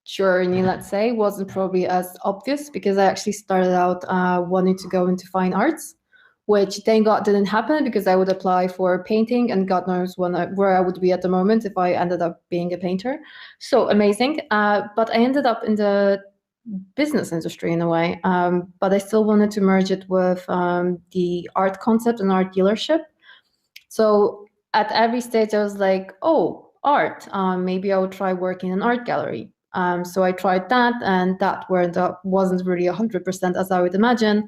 journey, let's say, wasn't probably as obvious because I actually started out wanting to go into fine arts, which thank God didn't happen because I would apply for painting and God knows where I would be at the moment if I ended up being a painter. So amazing. But I ended up in the business industry in a way, but I still wanted to merge it with the art concept and art dealership. So at every stage I was like, oh, art, maybe I would try working in an art gallery. So I tried that, and that wasn't really 100% as I would imagine.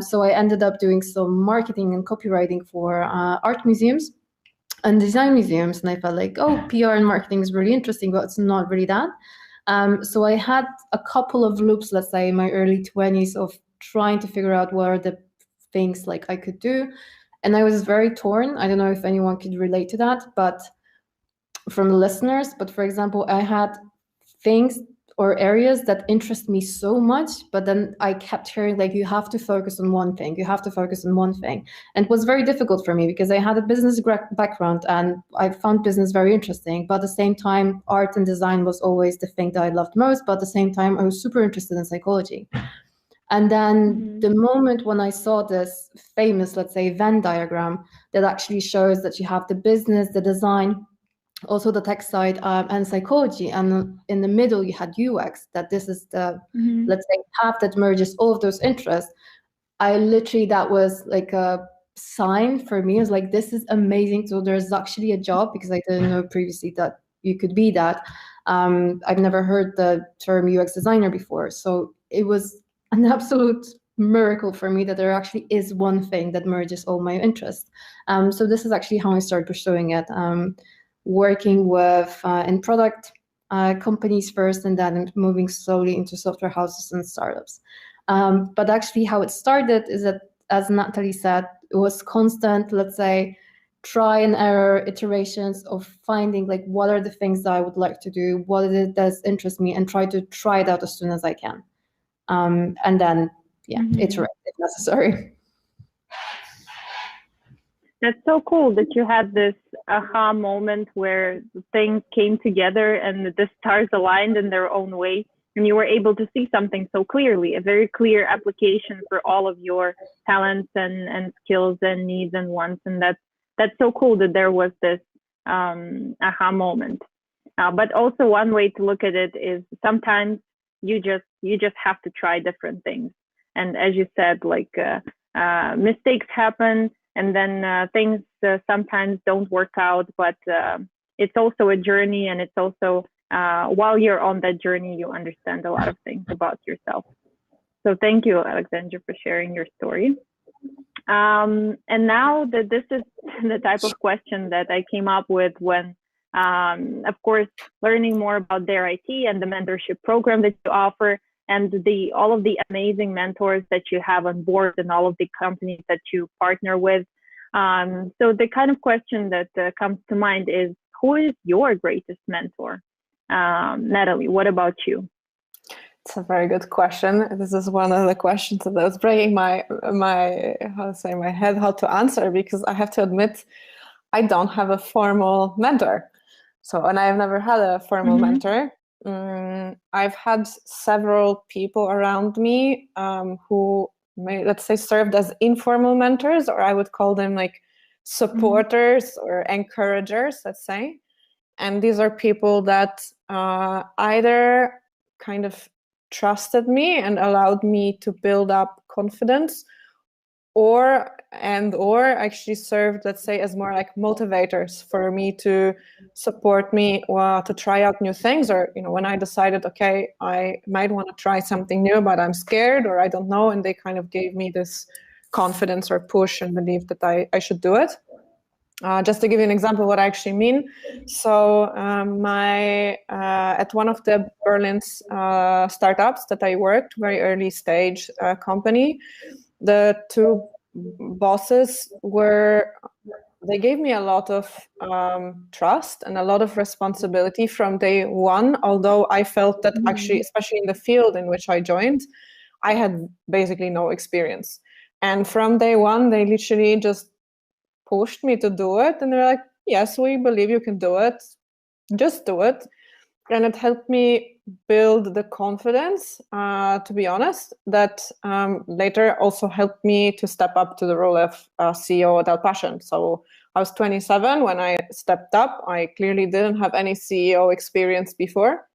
So I ended up doing some marketing and copywriting for art museums and design museums, and I felt like, oh, PR and marketing is really interesting, but it's not really that. So I had a couple of loops, let's say in my early 20s, of trying to figure out what are the things like I could do. And I was very torn. I don't know if anyone could relate to that, but from the listeners, but for example, I had things or areas that interest me so much, but then I kept hearing like, you have to focus on one thing, you have to focus on one thing. And it was very difficult for me because I had a business background and I found business very interesting, but at the same time, art and design was always the thing that I loved most, but at the same time, I was super interested in psychology. And then the moment when I saw this famous, let's say, Venn diagram that actually shows that you have the business, the design, also the tech side, and psychology, and in the middle you had UX, that this is the, let's say, path that merges all of those interests. I literally, that was like a sign for me. I was like, this is amazing. So there's actually a job, because I didn't know previously that you could be that. I've never heard the term UX designer before. So it was an absolute miracle for me that there actually is one thing that merges all my interests. So this is actually how I started pursuing it. Working with in product companies first, and then moving slowly into software houses and startups. But actually how it started is that, as Natalie said, it was constant, let's say, try and error iterations of finding like, what are the things that I would like to do, what is it that interests me, and try it out as soon as I can. And then, iterate if necessary. That's so cool that you had this aha moment where things came together and the stars aligned in their own way, and you were able to see something so clearly, a very clear application for all of your talents and skills and needs and wants. And that's so cool that there was this aha moment. But also one way to look at it is sometimes you just have to try different things. And as you said, like mistakes happen, and then things sometimes don't work out, but it's also a journey, and it's also while you're on that journey, you understand a lot of things about yourself. So thank you, Aleksandra, for sharing your story. And now that this is the type of question that I came up with when, of course, learning more about Dare IT and the mentorship program that you offer, and all of the amazing mentors that you have on board, and all of the companies that you partner with. So the kind of question that comes to mind is, who is your greatest mentor? Natalie, what about you? It's a very good question. This is one of the questions that was breaking my head how to answer, because I have to admit, I don't have a formal mentor. So, and I've never had a formal mentor. I've had several people around me who may, let's say, served as informal mentors, or I would call them like supporters or encouragers, let's say. And these are people that either kind of trusted me and allowed me to build up confidence, or actually served, let's say, as more like motivators for me to support me to try out new things. Or, you know, when I decided, okay, I might want to try something new, but I'm scared, or I don't know, and they kind of gave me this confidence or push and belief that I should do it. Just to give you an example what I actually mean. So at one of the Berlin's startups that I worked, very early stage company, the two bosses they gave me a lot of trust and a lot of responsibility from day one, although I felt that actually, especially in the field in which I joined, I had basically no experience. And from day one, they literally just pushed me to do it. And they're like, yes, we believe you can do it. Just do it. And it helped me build the confidence, to be honest, that later also helped me to step up to the role of CEO at Passion. So I was 27 when I stepped up. I clearly didn't have any CEO experience before,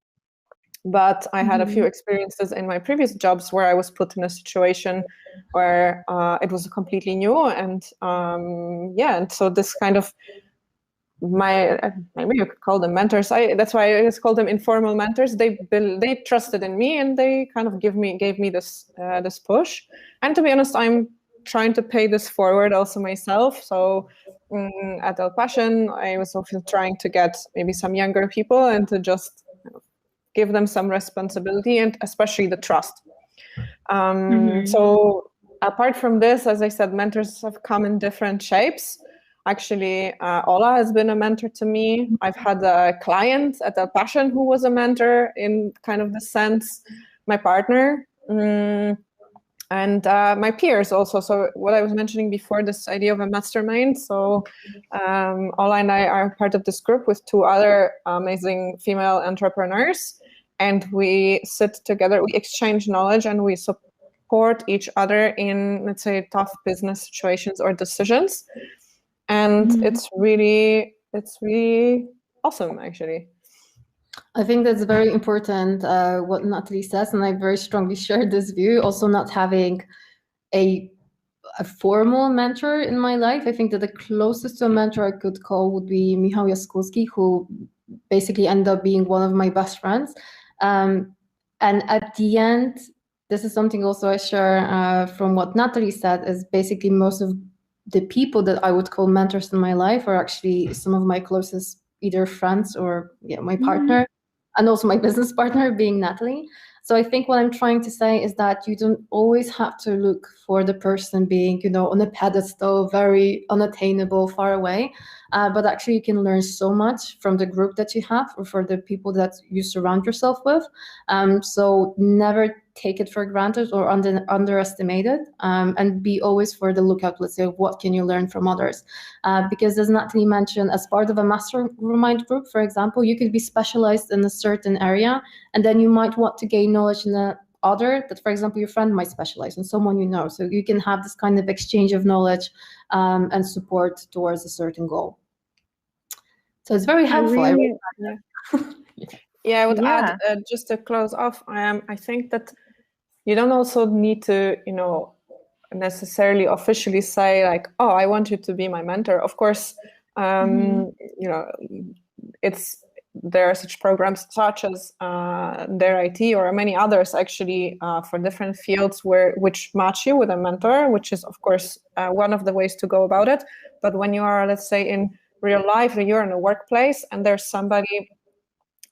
but I had a few experiences in my previous jobs where I was put in a situation where it was completely new. And and so this kind of maybe you could call them mentors. That's why I just call them informal mentors. They trusted in me, and they kind of gave me this push. And to be honest, I'm trying to pay this forward also myself. So at El Passion, I was also trying to get maybe some younger people and to just give them some responsibility and especially the trust. So apart from this, as I said, mentors have come in different shapes. Actually, Ola has been a mentor to me. I've had a client at El Passion who was a mentor in kind of the sense, my partner, and my peers also. So what I was mentioning before, this idea of a mastermind. So Ola and I are part of this group with two other amazing female entrepreneurs, and we sit together, we exchange knowledge, and we support each other in, let's say, tough business situations or decisions. And it's really awesome, actually. I think that's very important, what Natalie says, and I very strongly share this view. Also, not having a formal mentor in my life. I think that the closest to a mentor I could call would be Michał Jaskowski, who basically ended up being one of my best friends. And at the end, this is something also I share from what Natalie said, is basically most of the people that I would call mentors in my life are actually some of my closest either friends or my partner, and also my business partner being Natalie. So I think what I'm trying to say is that you don't always have to look for the person being, on a pedestal, very unattainable, far away. But actually you can learn so much from the group that you have or for the people that you surround yourself with. So never take it for granted or underestimate it, and be always for the lookout, let's say, of what can you learn from others. Because as Natalie mentioned, as part of a mastermind group, for example, you could be specialized in a certain area, and then you might want to gain knowledge in the other that, for example, your friend might specialize in, someone you know. So you can have this kind of exchange of knowledge and support towards a certain goal. So it's very helpful. I would add, just to close off, I think that you don't also need to, necessarily officially say like, oh, I want you to be my mentor. Of course, there are such programs such as Dare IT or many others actually for different fields which match you with a mentor, which is of course one of the ways to go about it. But when you are, let's say, in real life, you're in a workplace and there's somebody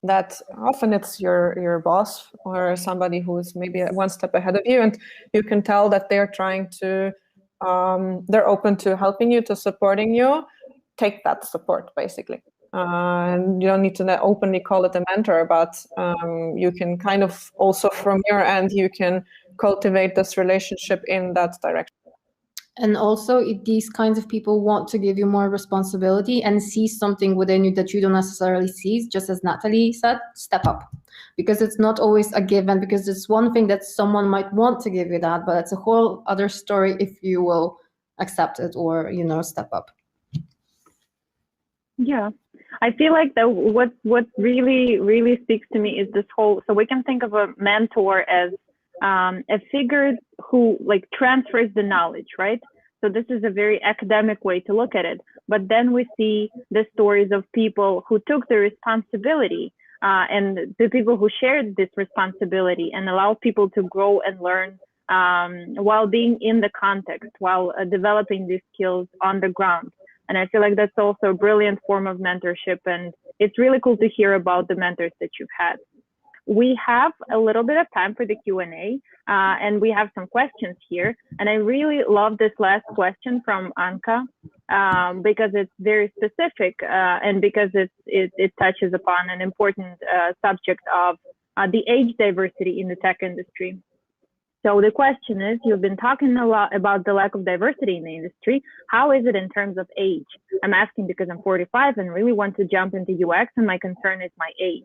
that often it's your boss or somebody who is maybe one step ahead of you, and you can tell that they're trying to, they're open to helping you, to supporting you. Take that support, basically. And you don't need to openly call it a mentor, but you can kind of also from your end, you can cultivate this relationship in that direction. And also, if these kinds of people want to give you more responsibility and see something within you that you don't necessarily see, just as Natalie said, step up. Because it's not always a given, because it's one thing that someone might want to give you that, but it's a whole other story if you will accept it or, step up. Yeah, I feel like that what really speaks to me is this whole, so we can think of a mentor as a figure who like transfers the knowledge, right? So this is a very academic way to look at it. But then we see the stories of people who took the responsibility and the people who shared this responsibility and allow people to grow and learn while being in the context, while developing these skills on the ground. And I feel like that's also a brilliant form of mentorship. And it's really cool to hear about the mentors that you've had. We have a little bit of time for the Q&A, and we have some questions here. And I really love this last question from Anka, because it's very specific, and because it touches upon an important subject of the age diversity in the tech industry. So the question is, you've been talking a lot about the lack of diversity in the industry. How is it in terms of age? I'm asking because I'm 45 and really want to jump into UX, and my concern is my age.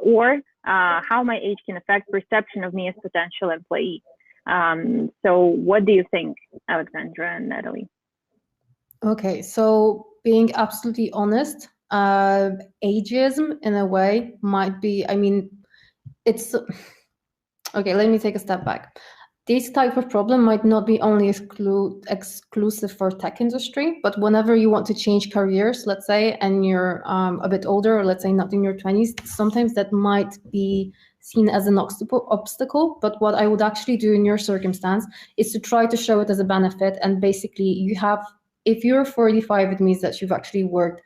Or how my age can affect perception of me as potential employee. So what do you think, Aleksandra and Natalie? Okay, so being absolutely honest, ageism in a way might be, I mean, it's, okay, let me take a step back. This type of problem might not be only exclusive for tech industry, but whenever you want to change careers, let's say, and you're a bit older, or let's say not in your 20s, sometimes that might be seen as an obstacle. But what I would actually do in your circumstance is to try to show it as a benefit. And basically you have, if you're 45, it means that you've actually worked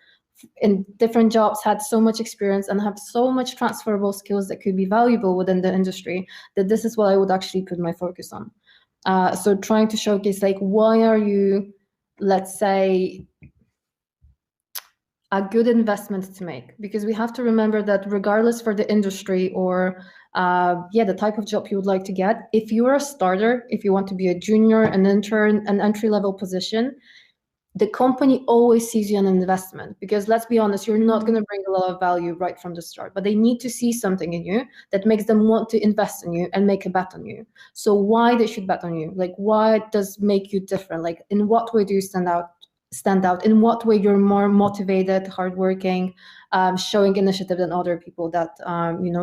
in different jobs, had so much experience, and have so much transferable skills that could be valuable within the industry, that this is what I would actually put my focus on. So trying to showcase, like, why are you, let's say, a good investment to make? Because we have to remember that regardless for the industry or the type of job you would like to get, if you're a starter, if you want to be a junior, an intern, an entry-level position, the company always sees you an investment, because let's be honest, you're not going to bring a lot of value right from the start, but they need to see something in you that makes them want to invest in you and make a bet on you. So why they should bet on you? Like, why does make you different? Like, in what way do you stand out? In what way you're more motivated, hardworking, showing initiative than other people that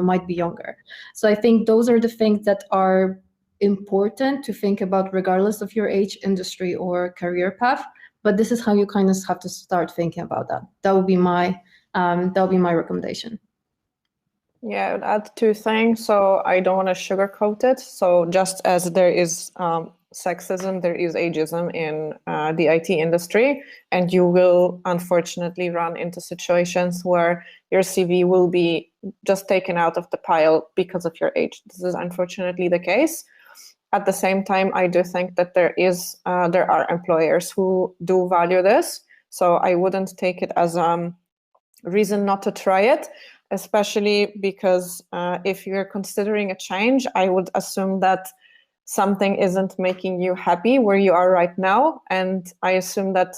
might be younger? So I think those are the things that are important to think about regardless of your age, industry, or career path. But this is how you kind of have to start thinking about that. That would be my recommendation. Yeah, I would add two things. So I don't want to sugarcoat it. So just as there is sexism, there is ageism in the IT industry, and you will unfortunately run into situations where your CV will be just taken out of the pile because of your age. This is unfortunately the case. At the same time, I do think that there are employers who do value this. So I wouldn't take it as a reason not to try it, especially because if you're considering a change, I would assume that something isn't making you happy where you are right now. And I assume that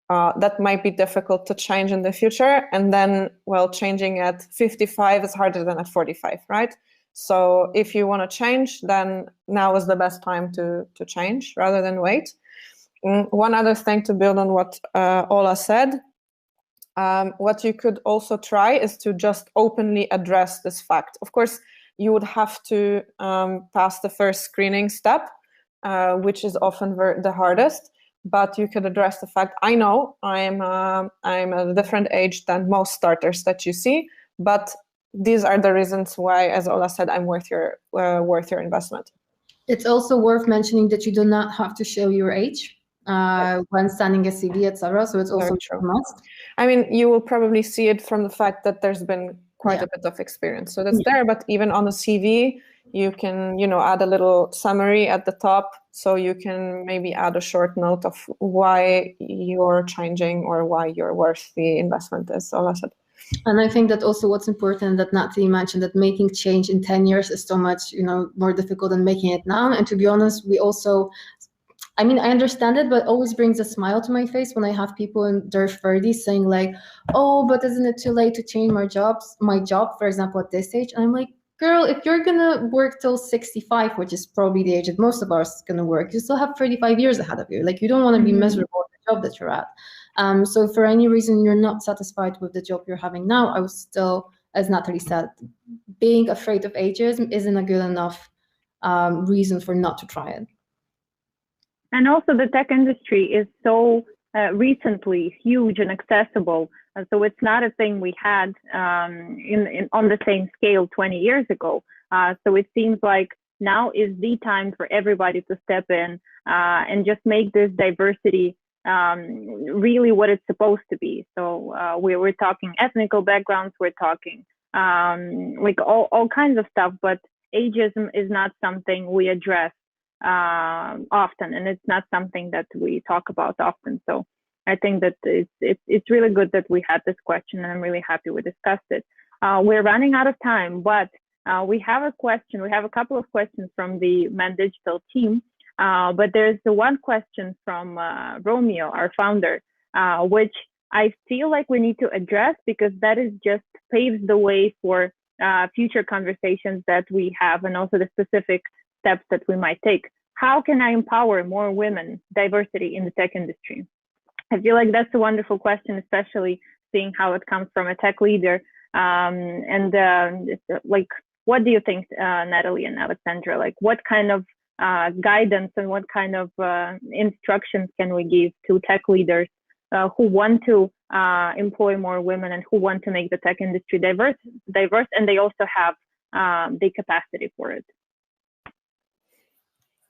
that might be difficult to change in the future. And then, well, changing at 55 is harder than at 45, right? So if you want to change, then now is the best time to change rather than wait. One other thing to build on what Ola said, what you could also try is to just openly address this fact. Of course, you would have to pass the first screening step, which is often the hardest, but you could address the fact, I know I'm a different age than most starters that you see, but these are the reasons why, as Ola said, I'm worth your investment. It's also worth mentioning that you do not have to show your age when sending a CV, etc. So it's also a must. I mean, you will probably see it from the fact that there's been quite a bit of experience. So that's there, but even on the CV, you can, add a little summary at the top. So you can maybe add a short note of why you're changing or why you're worth the investment, as Ola said. And I think that also what's important that Natalie mentioned, that making change in 10 years is so much, more difficult than making it now. And to be honest, we also, I mean, I understand it, but it always brings a smile to my face when I have people in their 30s saying like, oh, but isn't it too late to change my job, for example, at this age? And I'm like, girl, if you're gonna work till 65, which is probably the age that most of us are gonna work, you still have 35 years ahead of you. Like, you don't want to be miserable at the job that you're at. So for any reason you're not satisfied with the job you're having now, I would still, as Natalie said, being afraid of ageism isn't a good enough reason for not to try it. And also the tech industry is so recently huge and accessible. And so it's not a thing we had on the same scale 20 years ago. So it seems like now is the time for everybody to step in and just make this diversity really what it's supposed to be. So we're talking ethnical backgrounds, we're talking like all kinds of stuff, but ageism is not something we address often, and it's not something that we talk about often. So I think that it's really good that we had this question, and I'm really happy we discussed it. We're running out of time, but we have a question. We have a couple of questions from the WO.MAN.DIGITAL team, but there's the one question from Romeo, our founder, which I feel like we need to address, because that is just paves the way for future conversations that we have, and also the specific steps that we might take. How can I empower more women, diversity in the tech industry? I feel like that's a wonderful question, especially seeing how it comes from a tech leader. Like, what do you think, Natalie and Aleksandra? Like, what kind of guidance and what kind of instructions can we give to tech leaders who want to employ more women and who want to make the tech industry diverse, and they also have the capacity for it?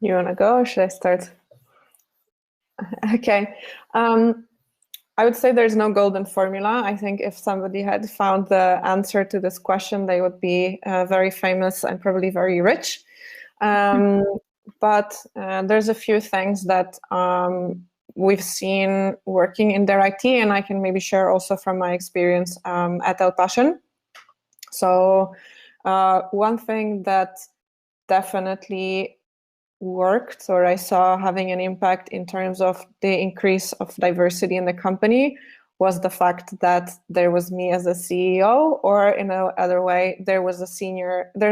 You want to go, or should I start? Okay. I would say there's no golden formula. I think if somebody had found the answer to this question, they would be very famous and probably very rich. But there's a few things that we've seen working in their IT, and I can maybe share also from my experience at El Passion. So one thing that definitely worked, or I saw having an impact in terms of the increase of diversity in the company, was the fact that there was me as a CEO, or in another way, there's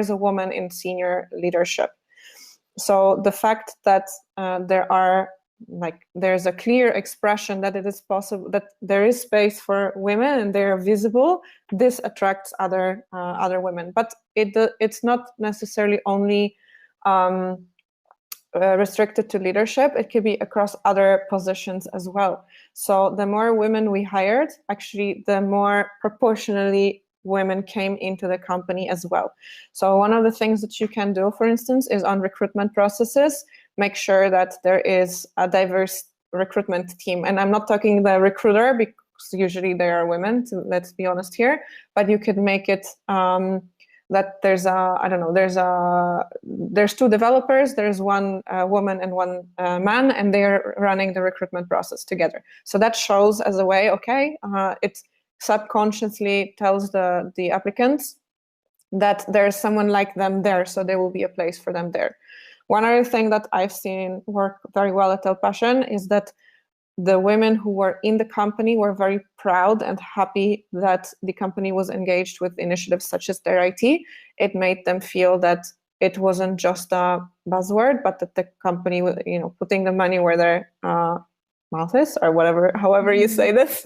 a woman in senior leadership. So the fact that there's a clear expression that it is possible, that there is space for women and they are visible, this attracts other women. But it's not necessarily only restricted to leadership. It could be across other positions as well. So the more women we hired, actually, the more proportionally women came into the company as well. So one of the things that you can do, for instance, is on recruitment processes, make sure that there is a diverse recruitment team. And I'm not talking the recruiter, because usually they are women, so let's be honest here, but you could make it that there's two developers, there's one woman and one man, and they're running the recruitment process together. So that shows as a way, okay, it subconsciously tells the applicants that there's someone like them there, so there will be a place for them there. One other thing that I've seen work very well at El Passion is that the women who were in the company were very proud and happy that the company was engaged with initiatives such as their IT. It made them feel that it wasn't just a buzzword, but that the company was, putting the money where their mouth is, or whatever, however you say this.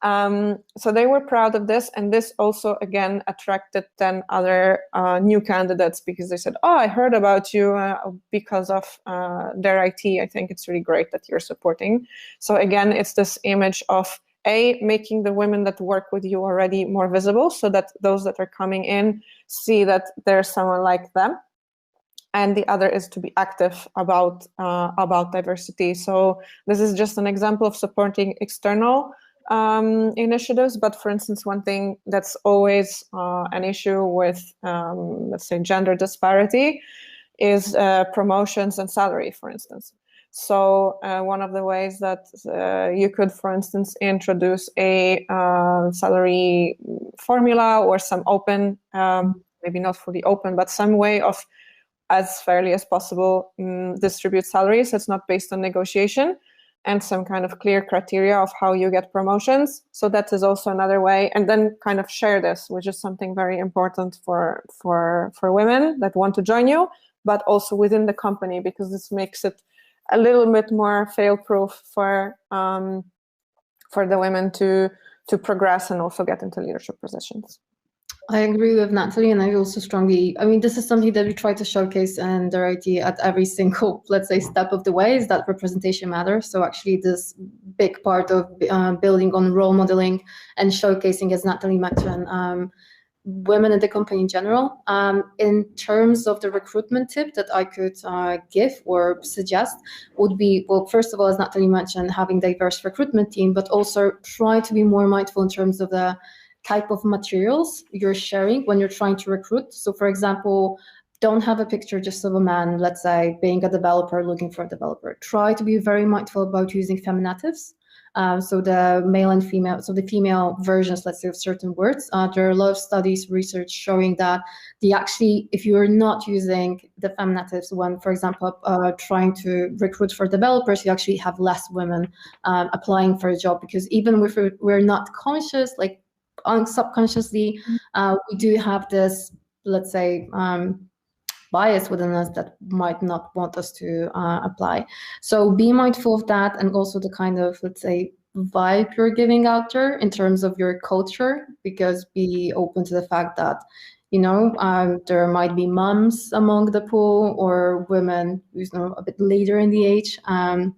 So they were proud of this, and this also again attracted then other new candidates, because they said, "Oh, I heard about you because of their IT. I think it's really great that you're supporting." So again, it's this image of making the women that work with you already more visible, so that those that are coming in see that there's someone like them. And the other is to be active about diversity. So this is just an example of supporting external initiatives. But for instance, one thing that's always an issue with, let's say, gender disparity is promotions and salary, for instance. So one of the ways that you could, for instance, introduce a salary formula, or some open, maybe not fully open, but some way of, as fairly as possible, distribute salaries. It's not based on negotiation, and some kind of clear criteria of how you get promotions. So that is also another way. And then kind of share this, which is something very important for women that want to join you, but also within the company, because this makes it a little bit more fail-proof for the women to progress and also get into leadership positions. I agree with Natalie, and I also strongly, this is something that we try to showcase in their IT at every single, let's say, step of the way, is that representation matters. So actually this big part of building on role modeling and showcasing, as Natalie mentioned, women in the company in general. In terms of the recruitment tip that I could give or suggest would be, well, first of all, as Natalie mentioned, having diverse recruitment team, but also try to be more mindful in terms of the type of materials you're sharing when you're trying to recruit. So for example, don't have a picture just of a man, let's say, being a developer, looking for a developer. Try to be very mindful about using feminatives. So the male and female, so the female versions, let's say, of certain words. There are a lot of studies, research showing that if you are not using the feminatives when, for example, trying to recruit for developers, you actually have less women applying for a job, because even if we're not conscious, like subconsciously, we do have this, let's say, bias within us that might not want us to apply. So be mindful of that, and also the kind of, let's say, vibe you're giving out there in terms of your culture, because be open to the fact that, you know, there might be moms among the pool, or women who's, you know, a bit later in the age. And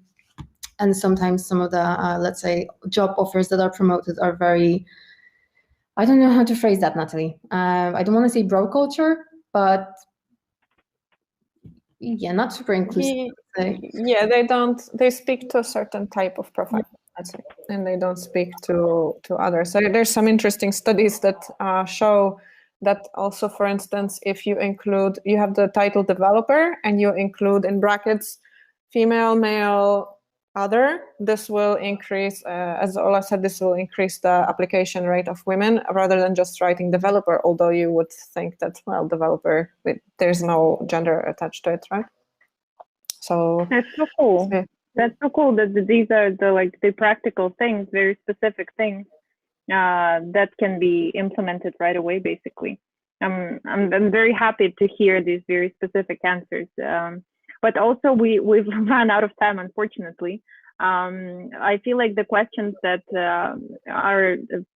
sometimes some of the, let's say, job offers that are promoted are very, I don't know how to phrase that, Natalie. I don't want to say bro culture, but yeah, not super inclusive. Yeah, they speak to a certain type of profile, I'd say, and they don't speak to others. So there's some interesting studies that show that also, for instance, if you have the title developer and you include in brackets female, male, other, this will increase, as Ola said, this will increase the application rate of women rather than just writing developer, although you would think that, well, developer, there's no gender attached to it, right? So that's so cool. That's so cool that these are the practical things, very specific things that can be implemented right away, basically. I'm very happy to hear these very specific answers. But also we've run out of time, unfortunately. I feel like the questions that our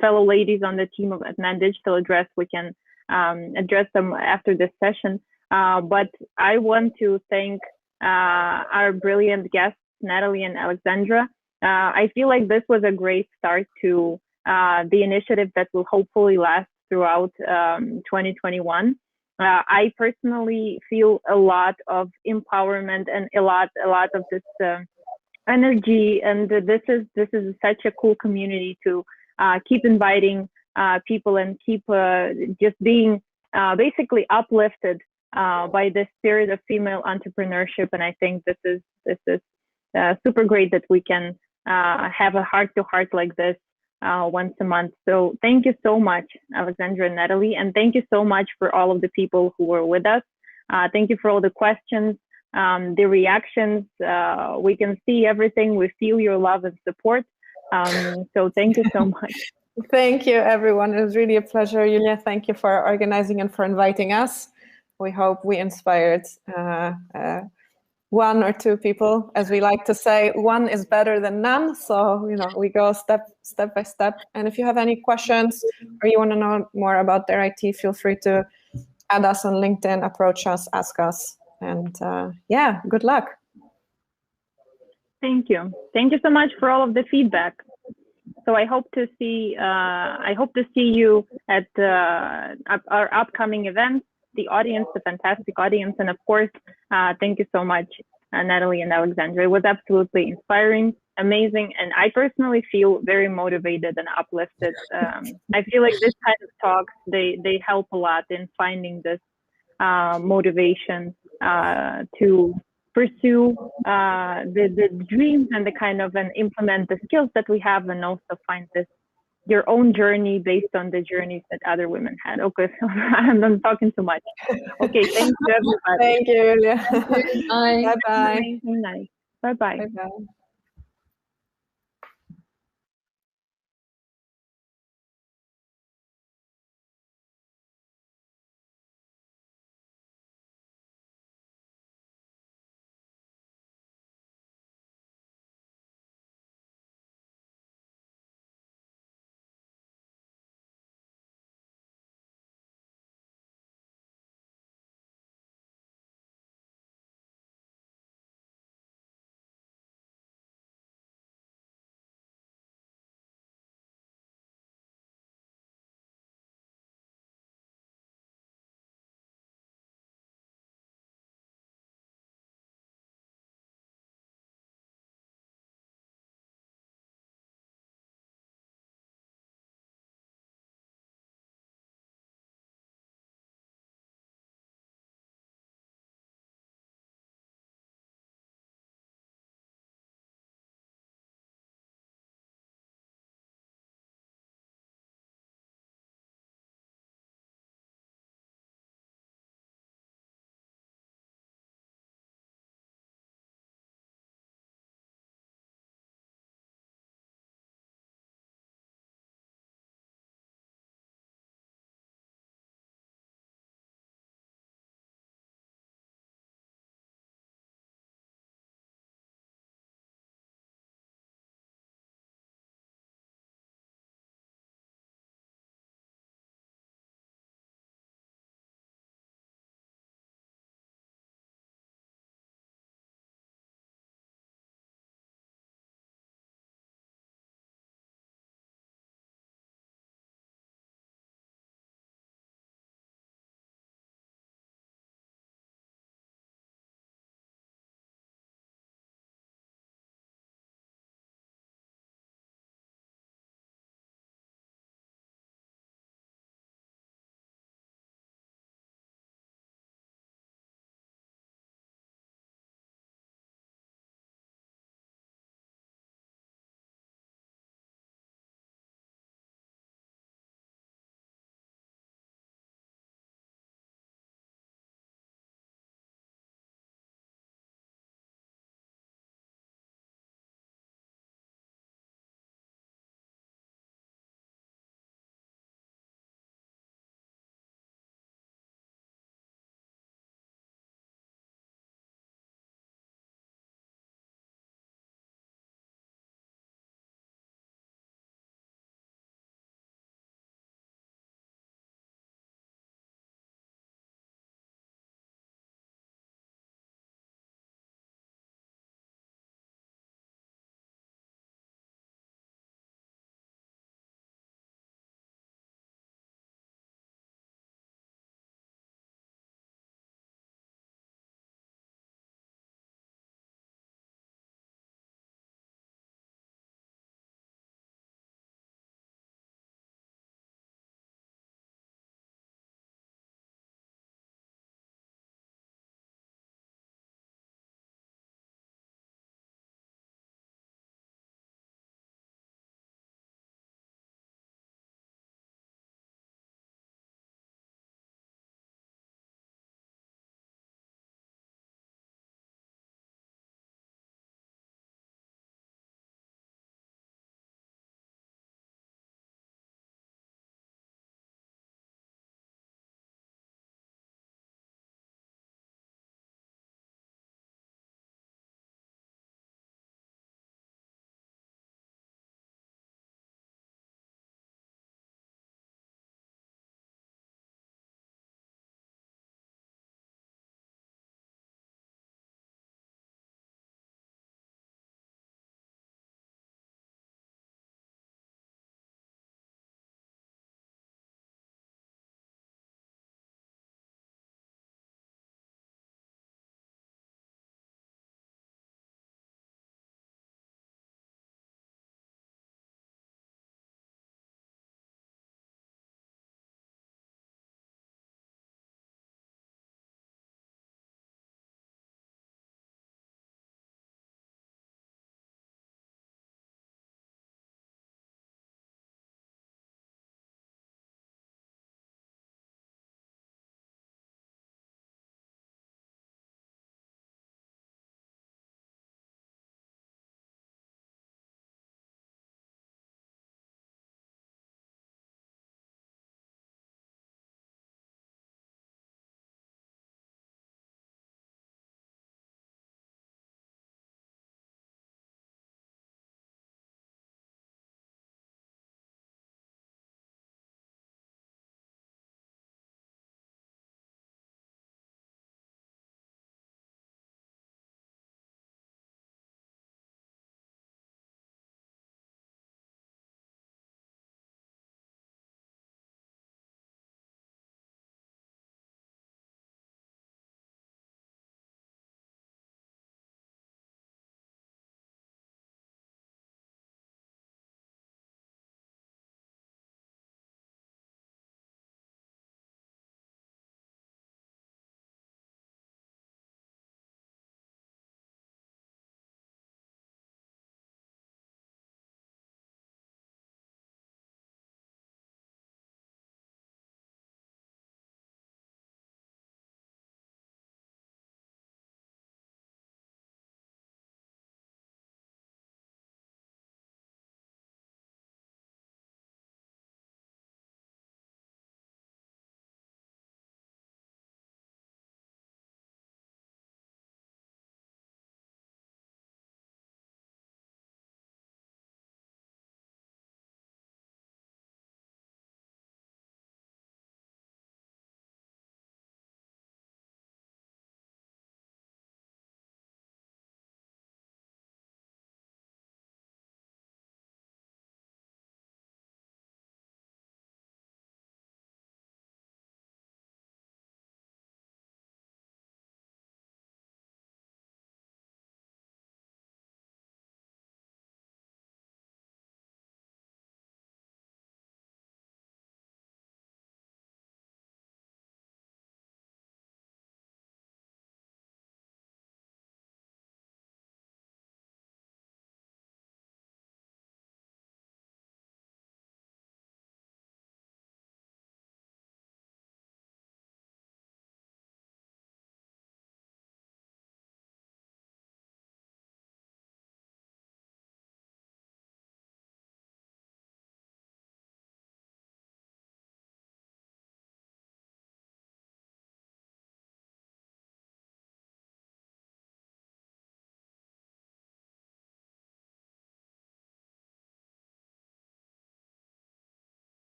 fellow ladies on the team at WO.MAN.DIGITAL address, we can address them after this session. But I want to thank our brilliant guests, Natalie and Aleksandra. I feel like this was a great start to the initiative that will hopefully last throughout 2021. I personally feel a lot of empowerment and a lot of this energy, and this is such a cool community to keep inviting people and keep just being basically uplifted by the spirit of female entrepreneurship. And I think this is super great that we can have a heart-to-heart like this once a month. So thank you so much, Aleksandra and Natalie, and thank you so much for all of the people who were with us. Thank you for all the questions, the reactions. We can see everything. We feel your love and support. So thank you so much. Thank you, everyone. It was really a pleasure. Julia, thank you for organizing and for inviting us. We hope we inspired one or two people. As we like to say, one is better than none. So, you know, we go step by step. And if you have any questions or you want to know more about their IT, feel free to add us on LinkedIn, approach us, ask us. And yeah, good luck. Thank you. Thank you so much for all of the feedback. So I hope to see you at our upcoming events, the audience, the fantastic audience, and of course, thank you so much, Natalie and Aleksandra. It was absolutely inspiring, amazing, and I personally feel very motivated and uplifted. I feel like this kind of talks, they help a lot in finding this motivation to pursue the dreams and the kind of and implement the skills that we have, and also find your own journey based on the journeys that other women had. Okay, so I'm talking too much. Okay, thank you, everybody. Thank you, Julia. Bye. Bye-bye. Nice. Bye-bye. Bye-bye.